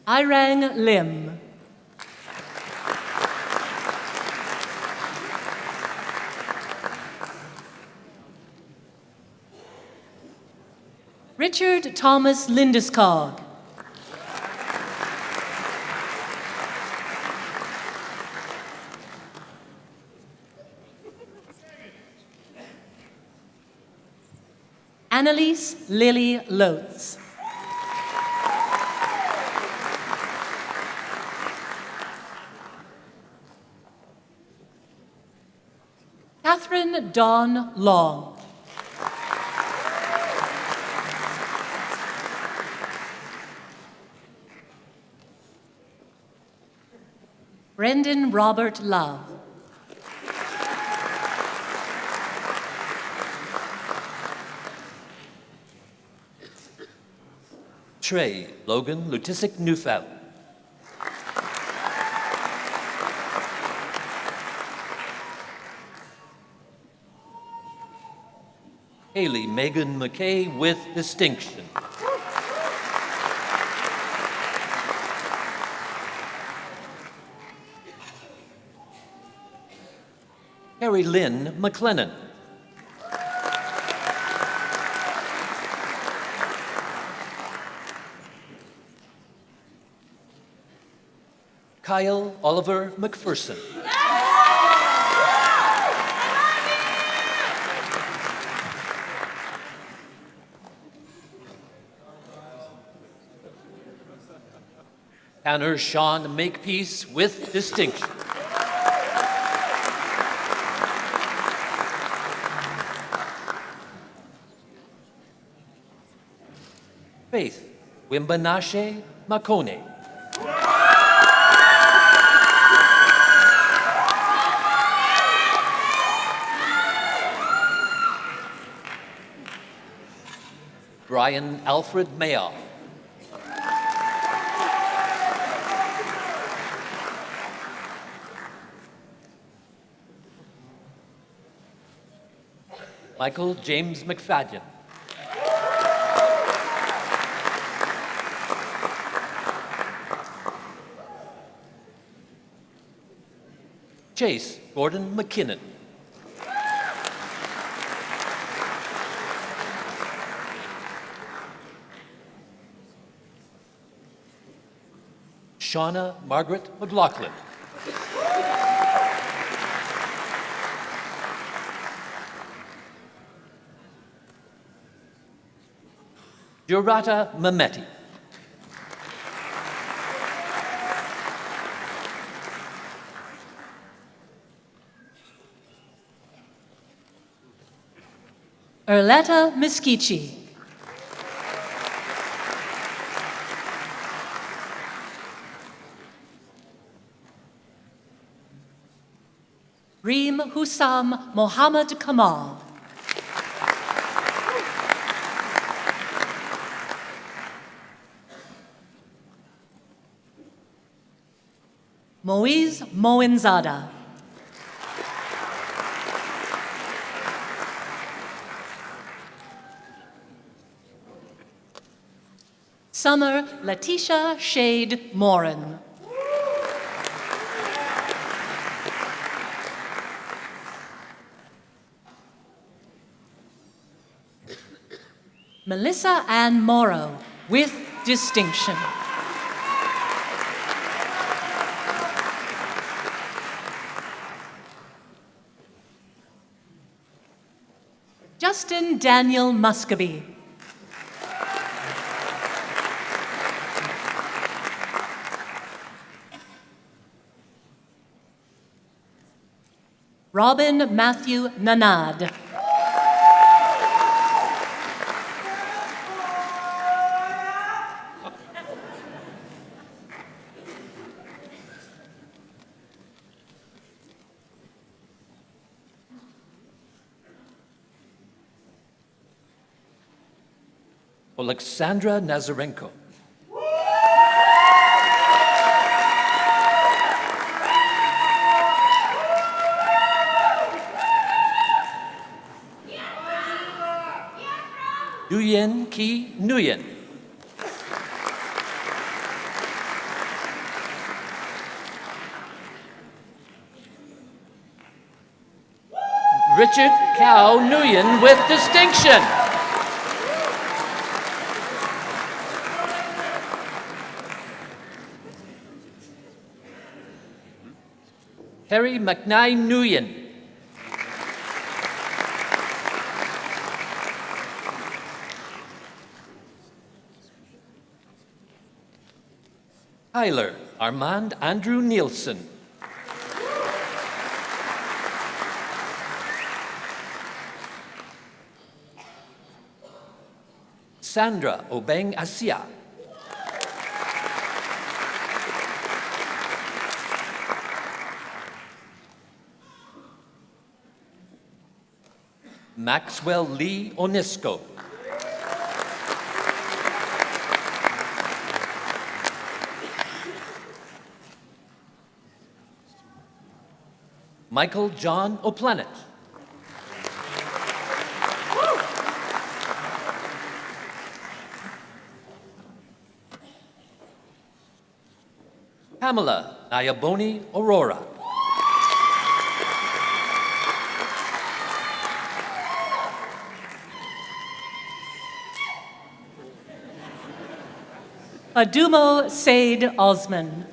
Irang Lim. Richard Thomas Lindeskog. Annalise Lily Lotes. Catherine Dawn Long. Brendan Robert Love. Trey Logan Lutisik Newfeld. Haley Megan McKay, with distinction. Carrie Lynn McLennan. Kyle Oliver McPherson. Tanner Sean Makepeace, with distinction. Faith Wimbanashe Makone. Brian Alfred Mayall. Michael James McFadden. Chase Gordon McKinnon. Shauna Margaret McLaughlin. Jurata Mameti. Erletta Miskici. Reem Hussam Mohammed Kamal. Moiz Moenzada. Summer Letitia Shade Moran. Melissa Ann Morrow, with distinction. Justin Daniel Muscovy. Robin Matthew Nanad. Alexandra Nazarenko. Nguyen Ki Nguyen. Richard Cao Nguyen with distinction. Terry McKnight Nguyen. Tyler Armand Andrew Nielsen. Sandra Obeng Asia. Maxwell Lee Onisco. Michael John O'Planet. Pamela Nayaboni Aurora. Adumo Said Osman.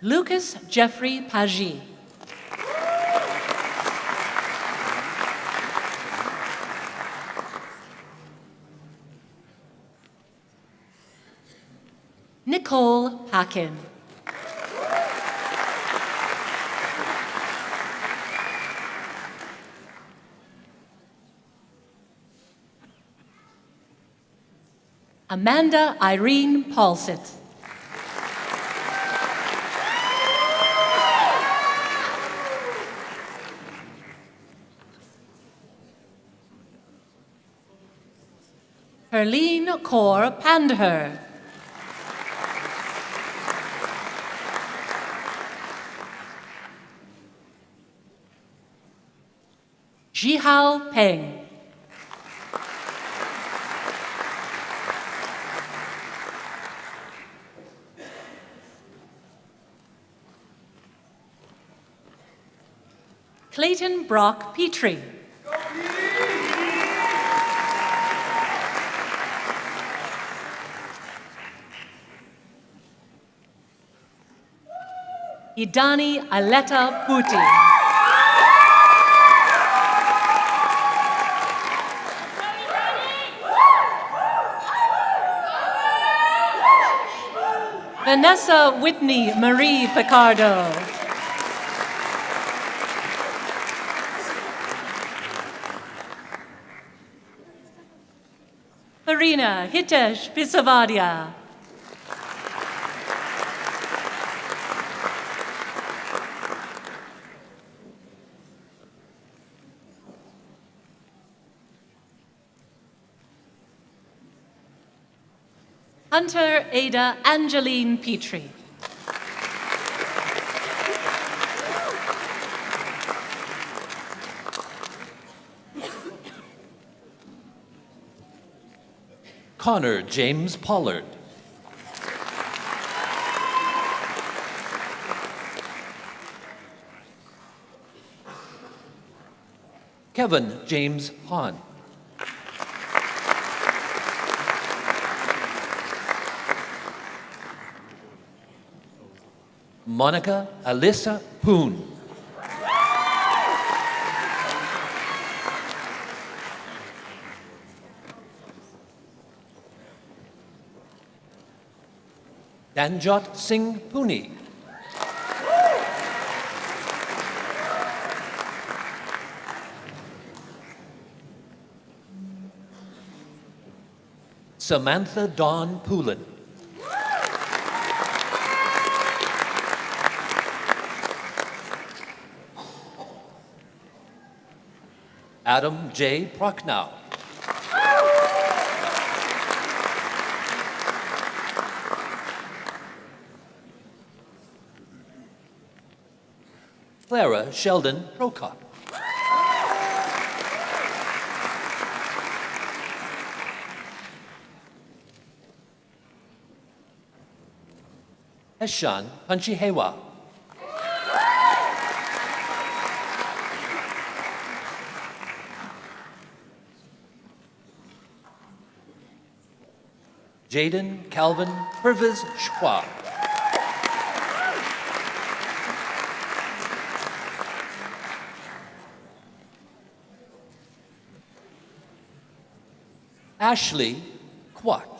Lucas Jeffrey Paggi. Nicole Packin. Amanda Irene Paulsett. Herline Kaur Pandher. Jihao Peng. Clayton Brock Petrie. Idani Aleta Puti. Vanessa Whitney Marie Picardo. Farina Hitesh Pisavadia. Hunter Ada Angeline Petrie. Connor James Pollard. Kevin James Hahn. Monica Alyssa Poon. Danjot Singh Puni. Samantha Dawn Poulin. Adam J. Prochnow. Clara Sheldon Prokop. Eshan Panchihewa. Jaden Calvin Pervez Schwab. Ashley Kwok.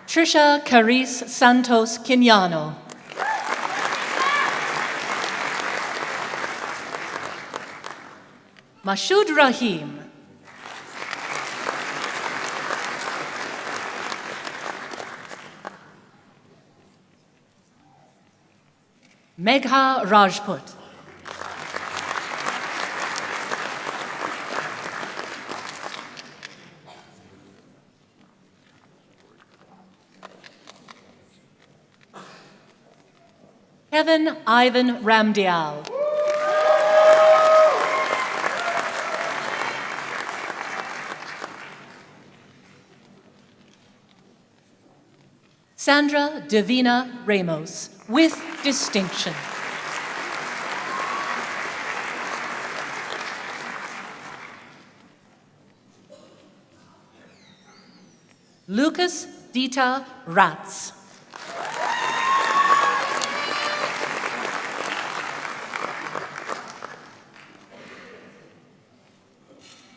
Trisha Carice Santos Quiniano. Mashoud Rahim. Megha Rajput. Kevin Ivan Ramdial. Sandra Davina Ramos, with distinction. Lucas Dita Ratz.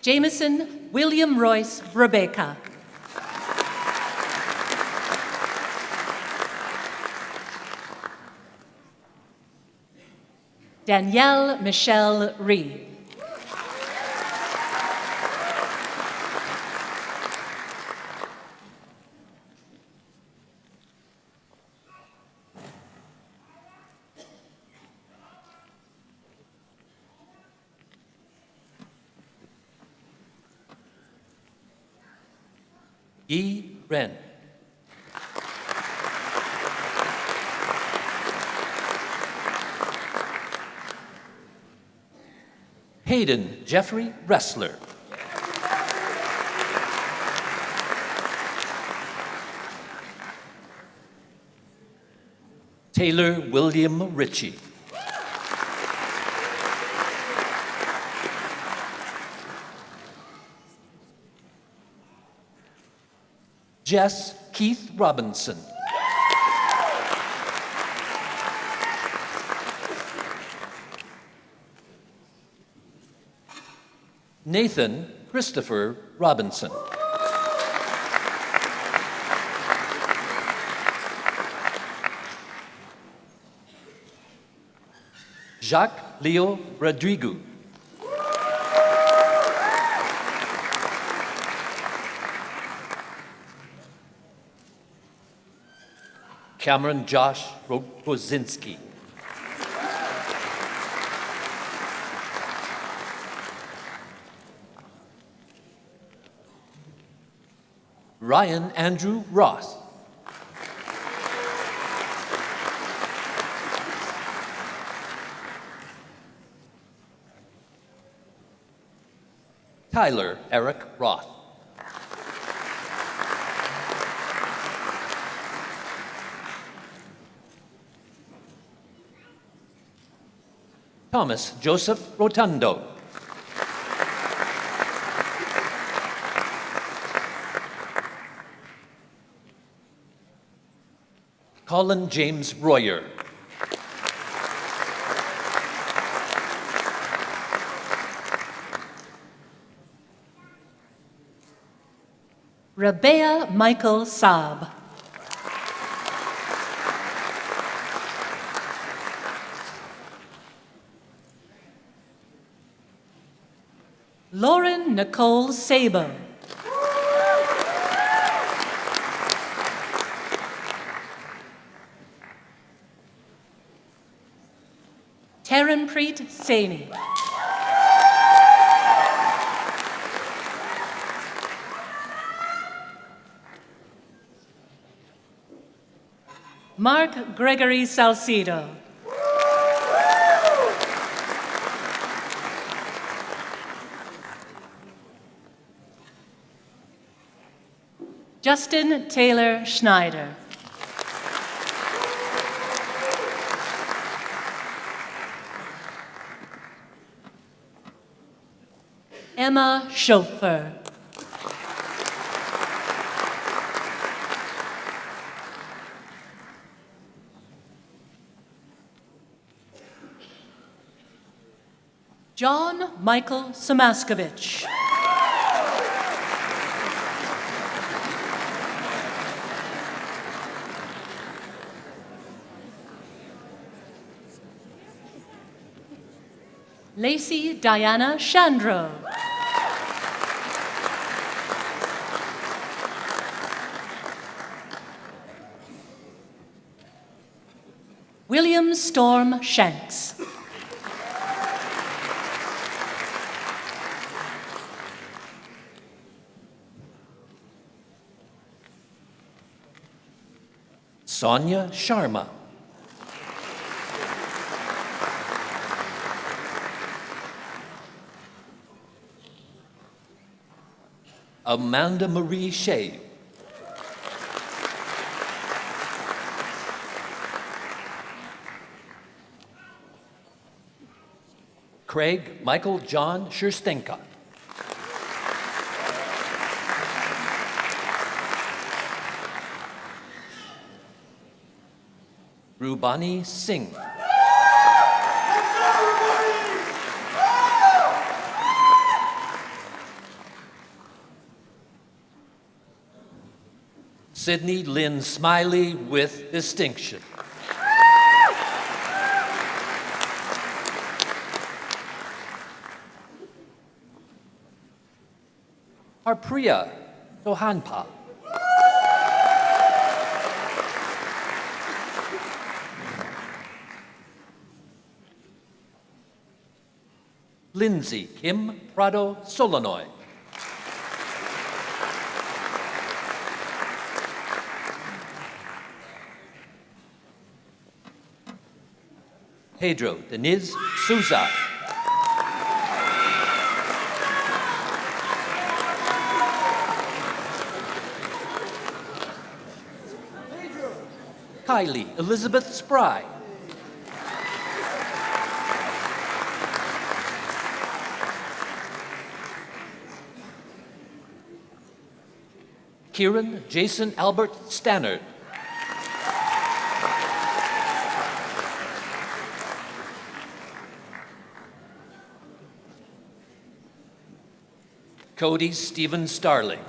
Jameson William Royce Rebecca. Danielle Michelle Reed. Yi Ren. Hayden Jeffrey Wrestler. Taylor William Ritchie. Jess Keith Robinson. Nathan Christopher Robinson. Jacques Leo Rodrigo. Cameron Josh Rogozinski. Ryan Andrew Ross. Tyler Eric Roth. Thomas Joseph Rotundo. Colin James Royer. Rabea Michael Saab. Lauren Nicole Sabo. Taranpreet Saini. Mark Gregory Salcido. Justin Taylor Schneider. Emma Schofer. John Michael Samaskovich. Lacey Diana Chandro. William Storm Shanks. Sonia Sharma. Amanda Marie Shea. Craig Michael John Scherstenka. Rubani Singh. Sydney Lynn Smiley with distinction. Harpriya Sohanpa. Lindsay Kim Prado Solonoy. Pedro Deniz Souza. Kylie Elizabeth Spry. Kieran Jason Albert Stannard. Cody Stephen Starling.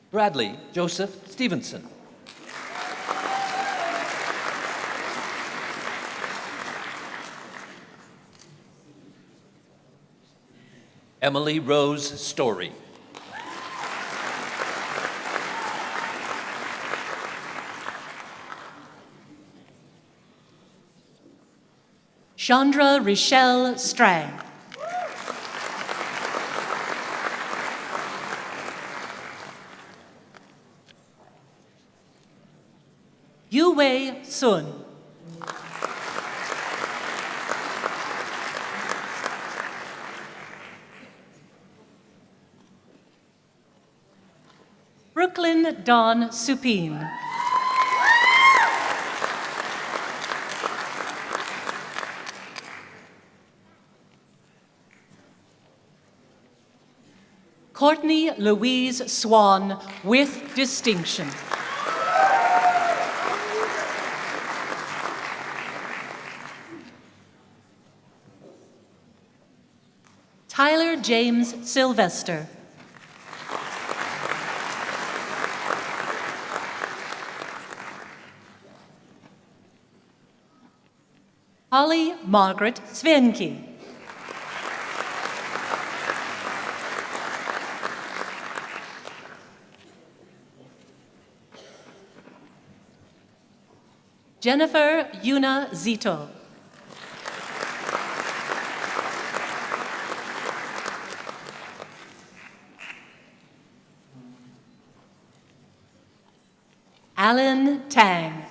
Bradley Joseph Stevenson. Emily Rose Story. Chandra Rochelle Strang. Yue Sun. Brooklyn Dawn Supine. Courtney Louise Swan with distinction. Tyler James Sylvester. Holly Margaret Svenke. Jennifer Yuna Zito. Alan Tang.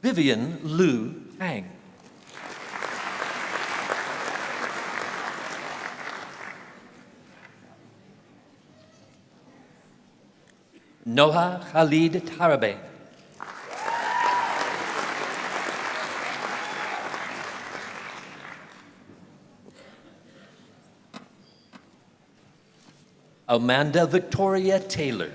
Vivian Lu Tang. Noha Khalid Tarabe. Amanda Victoria Taylor.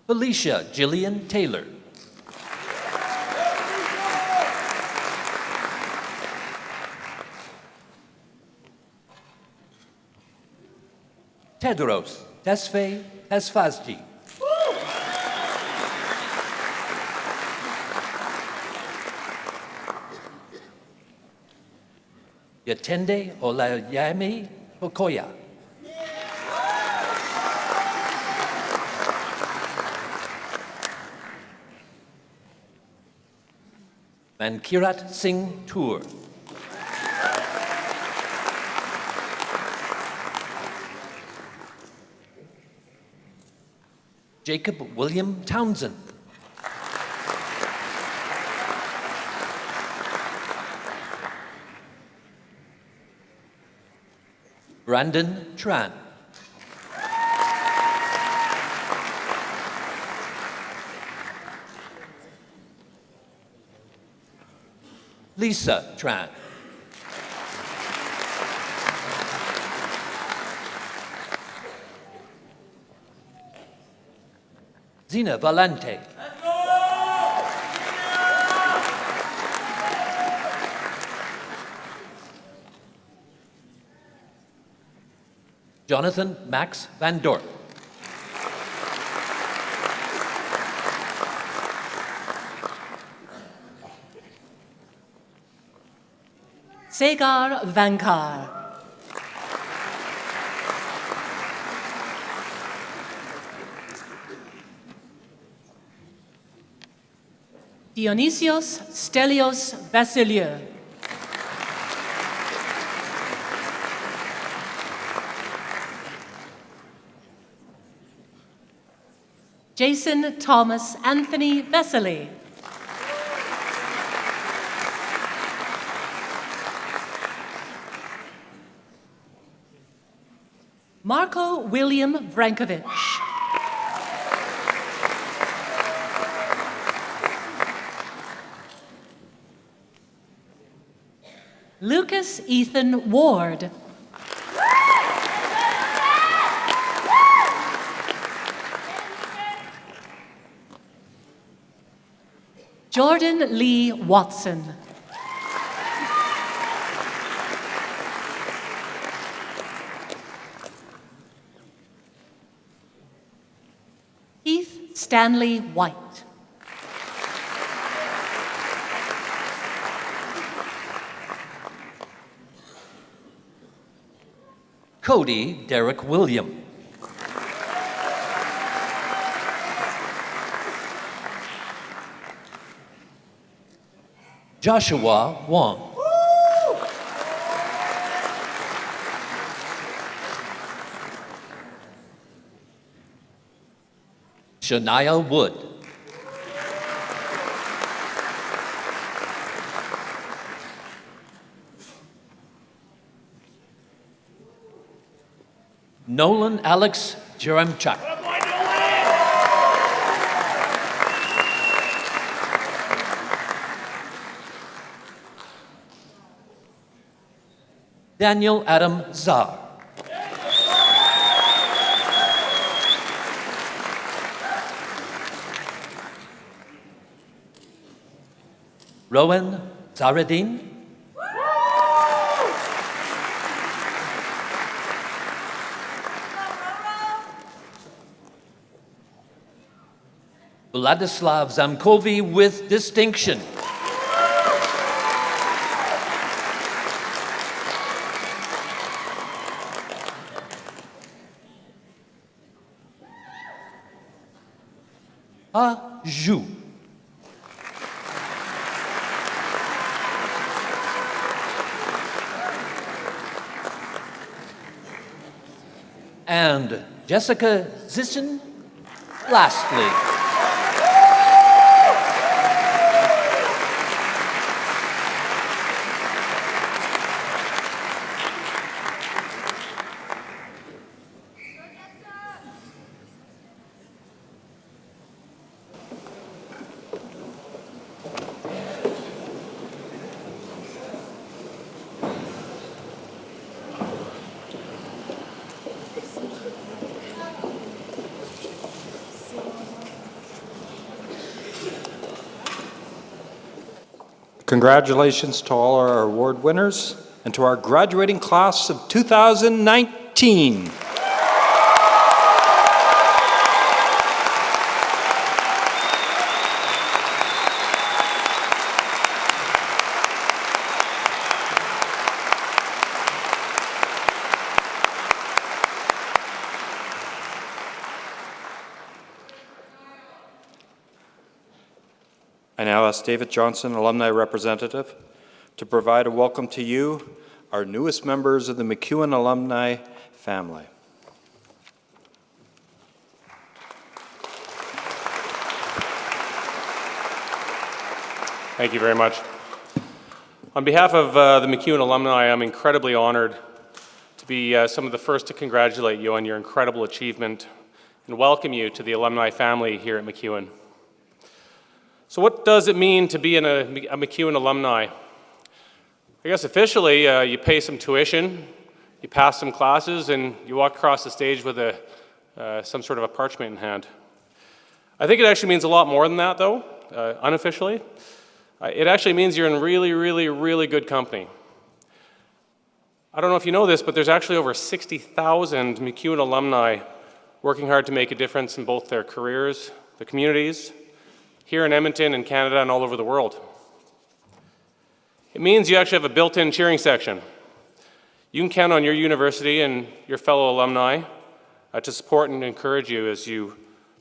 Felicia Jillian Taylor. Tedros Tesfaye Tesfazji. Yatende Olayemi Okoya. Mankirat Singh Tour. Jacob William Townsend. Brandon Tran. Lisa Tran. Zina Valente. Jonathan Max Van Dorp. Sagar Vankar. Dionysios Stelios Vassiliou. Jason Thomas Anthony Vesely. Marco William Brankovich. Lucas Ethan Ward. Jordan Lee Watson. Stanley White. Cody Derek William. Joshua Wong. Shania Wood. Nolan Alex Jeremchuk. Daniel Adam Czar. Rowan Zaradin. Vladislav Zamkovi with distinction. Ha Zhu. And Jessica Zishin, lastly. Congratulations to all our award winners and to our graduating class of 2019. I now ask David Johnson, alumni representative, to provide a welcome to you, our newest members of the MacEwan alumni family. Thank you very much. On behalf of the MacEwan alumni, I'm incredibly honored to be some of the first to congratulate you on your incredible achievement and welcome you to the alumni family here at MacEwan. So what does it mean to be a MacEwan alumni? I guess officially, you pay some tuition, you pass some classes, and you walk across the stage with some sort of a parchment in hand. I think it actually means a lot more than that, though, unofficially. It actually means you're in really, really, really good company. I don't know if you know this, but there's actually over 60,000 MacEwan alumni working hard to make a difference in both their careers, the communities, here in Edmonton and Canada and all over the world. It means you actually have a built-in cheering section. You can count on your university and your fellow alumni to support and encourage you as you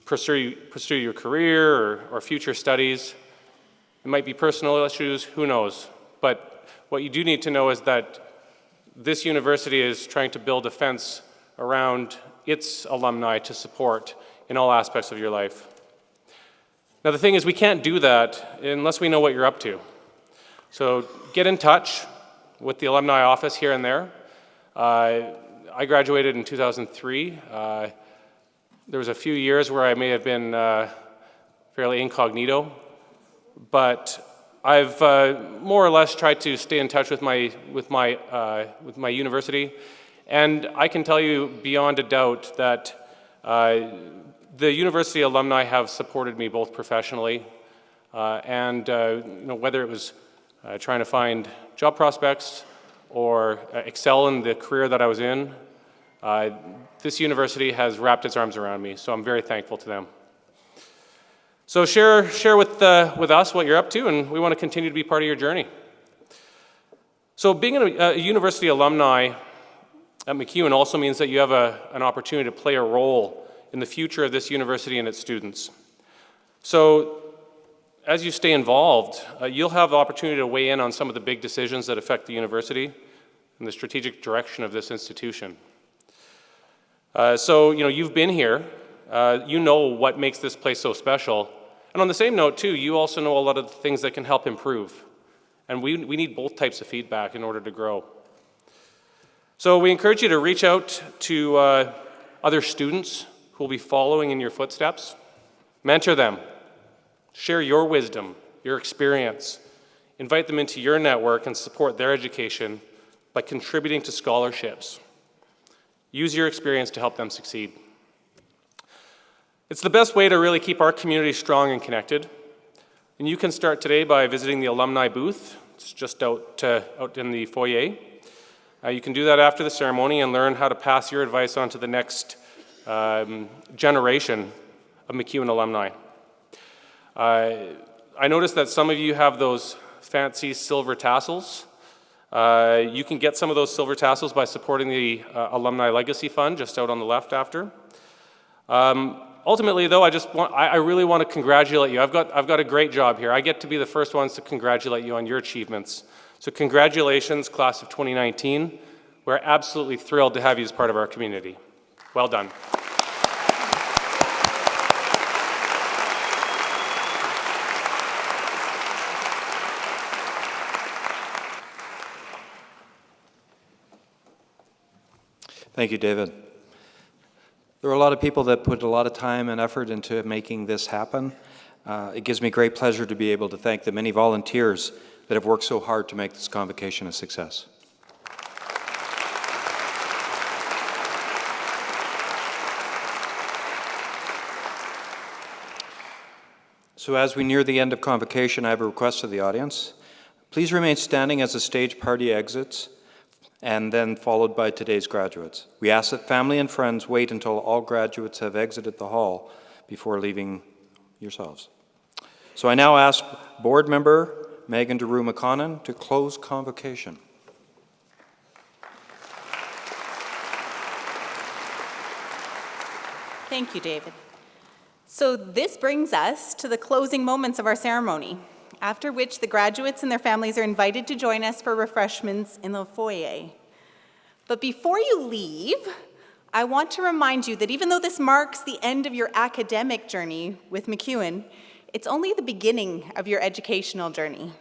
pursue your career or future studies. It might be personal issues, who knows? But what you do need to know is that this university is trying to build a fence around its alumni to support in all aspects of your life. Now the thing is, we can't do that unless we know what you're up to. So get in touch with the alumni office here and there. I graduated in 2003. There was a few years where I may have been fairly incognito, but I've more or less tried to stay in touch with my university, and I can tell you beyond a doubt that the university alumni have supported me both professionally and whether it was trying to find job prospects or excel in the career that I was in. This university has wrapped its arms around me, so I'm very thankful to them. So share with us what you're up to, and we want to continue to be part of your journey. So being a university alumni at MacEwan also means that you have an opportunity to play a role in the future of this university and its students. So as you stay involved, you'll have the opportunity to weigh in on some of the big decisions that affect the university and the strategic direction of this institution. So you've been here, you know what makes this place so special, and on the same note too, you also know a lot of the things that can help improve. And we need both types of feedback in order to grow. So we encourage you to reach out to other students who will be following in your footsteps. Mentor them. Share your wisdom, your experience. Invite them into your network and support their education by contributing to scholarships. Use your experience to help them succeed. It's the best way to really keep our community strong and connected. And you can start today by visiting the alumni booth. It's just out in the foyer. You can do that after the ceremony and learn how to pass your advice on to the next generation of MacEwan alumni. I noticed that some of you have those fancy silver tassels. You can get some of those silver tassels by supporting the Alumni Legacy Fund just out on the left after. Ultimately, though, I really want to congratulate you. I've got a great job here. I get to be the first ones to congratulate you on your achievements. So congratulations, class of 2019. We're absolutely thrilled to have you as part of our community. Well done. Thank you, David. There are a lot of people that put a lot of time and effort into making this happen. It gives me great pleasure to be able to thank the many volunteers that have worked so hard to make this convocation a success. So as we near the end of convocation, I have a request of the audience. Please remain standing as the stage party exits, and then followed by today's graduates. We ask that family and friends wait until all graduates have exited the hall before leaving yourselves. So I now ask board member Megan DeRue-McConnon to close convocation. Thank you, David. So this brings us to the closing moments of our ceremony, after which the graduates and their families are invited to join us for refreshments in the foyer. But before you leave, I want to remind you that even though this marks the end of your academic journey with MacEwan, it's only the beginning of your educational journey.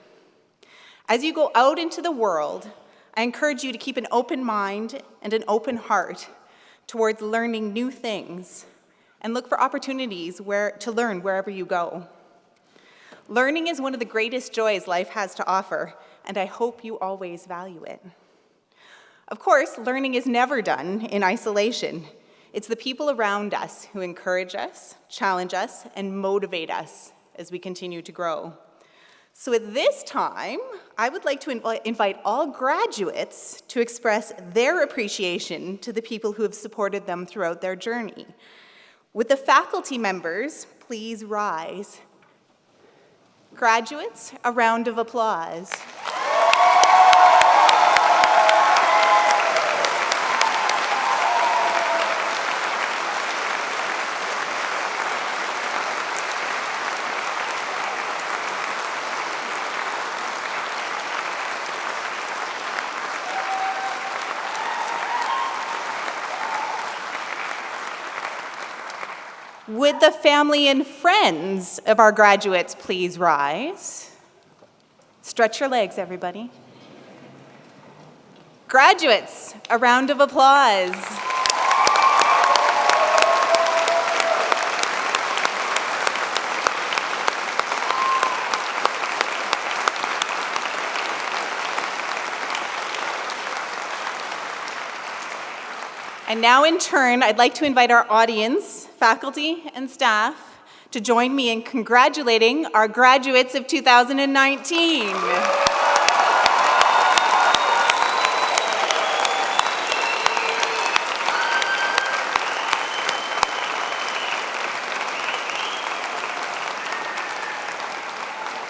As you go out into the world, I encourage you to keep an open mind and an open heart towards learning new things and look for opportunities to learn wherever you go. Learning is one of the greatest joys life has to offer, and I hope you always value it. Of course, learning is never done in isolation. It's the people around us who encourage us, challenge us, and motivate us as we continue to grow. So at this time, I would like to invite all graduates to express their appreciation to the people who have supported them throughout their journey. Would the faculty members please rise? Graduates, a round of applause. Would the family and friends of our graduates please rise? Stretch your legs, everybody. Graduates, a round of applause. And now in turn, I'd like to invite our audience, faculty, and staff to join me in congratulating our graduates of 2019.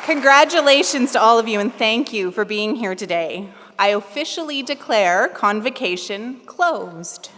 Congratulations to all of you, and thank you for being here today. I officially declare Convocation closed.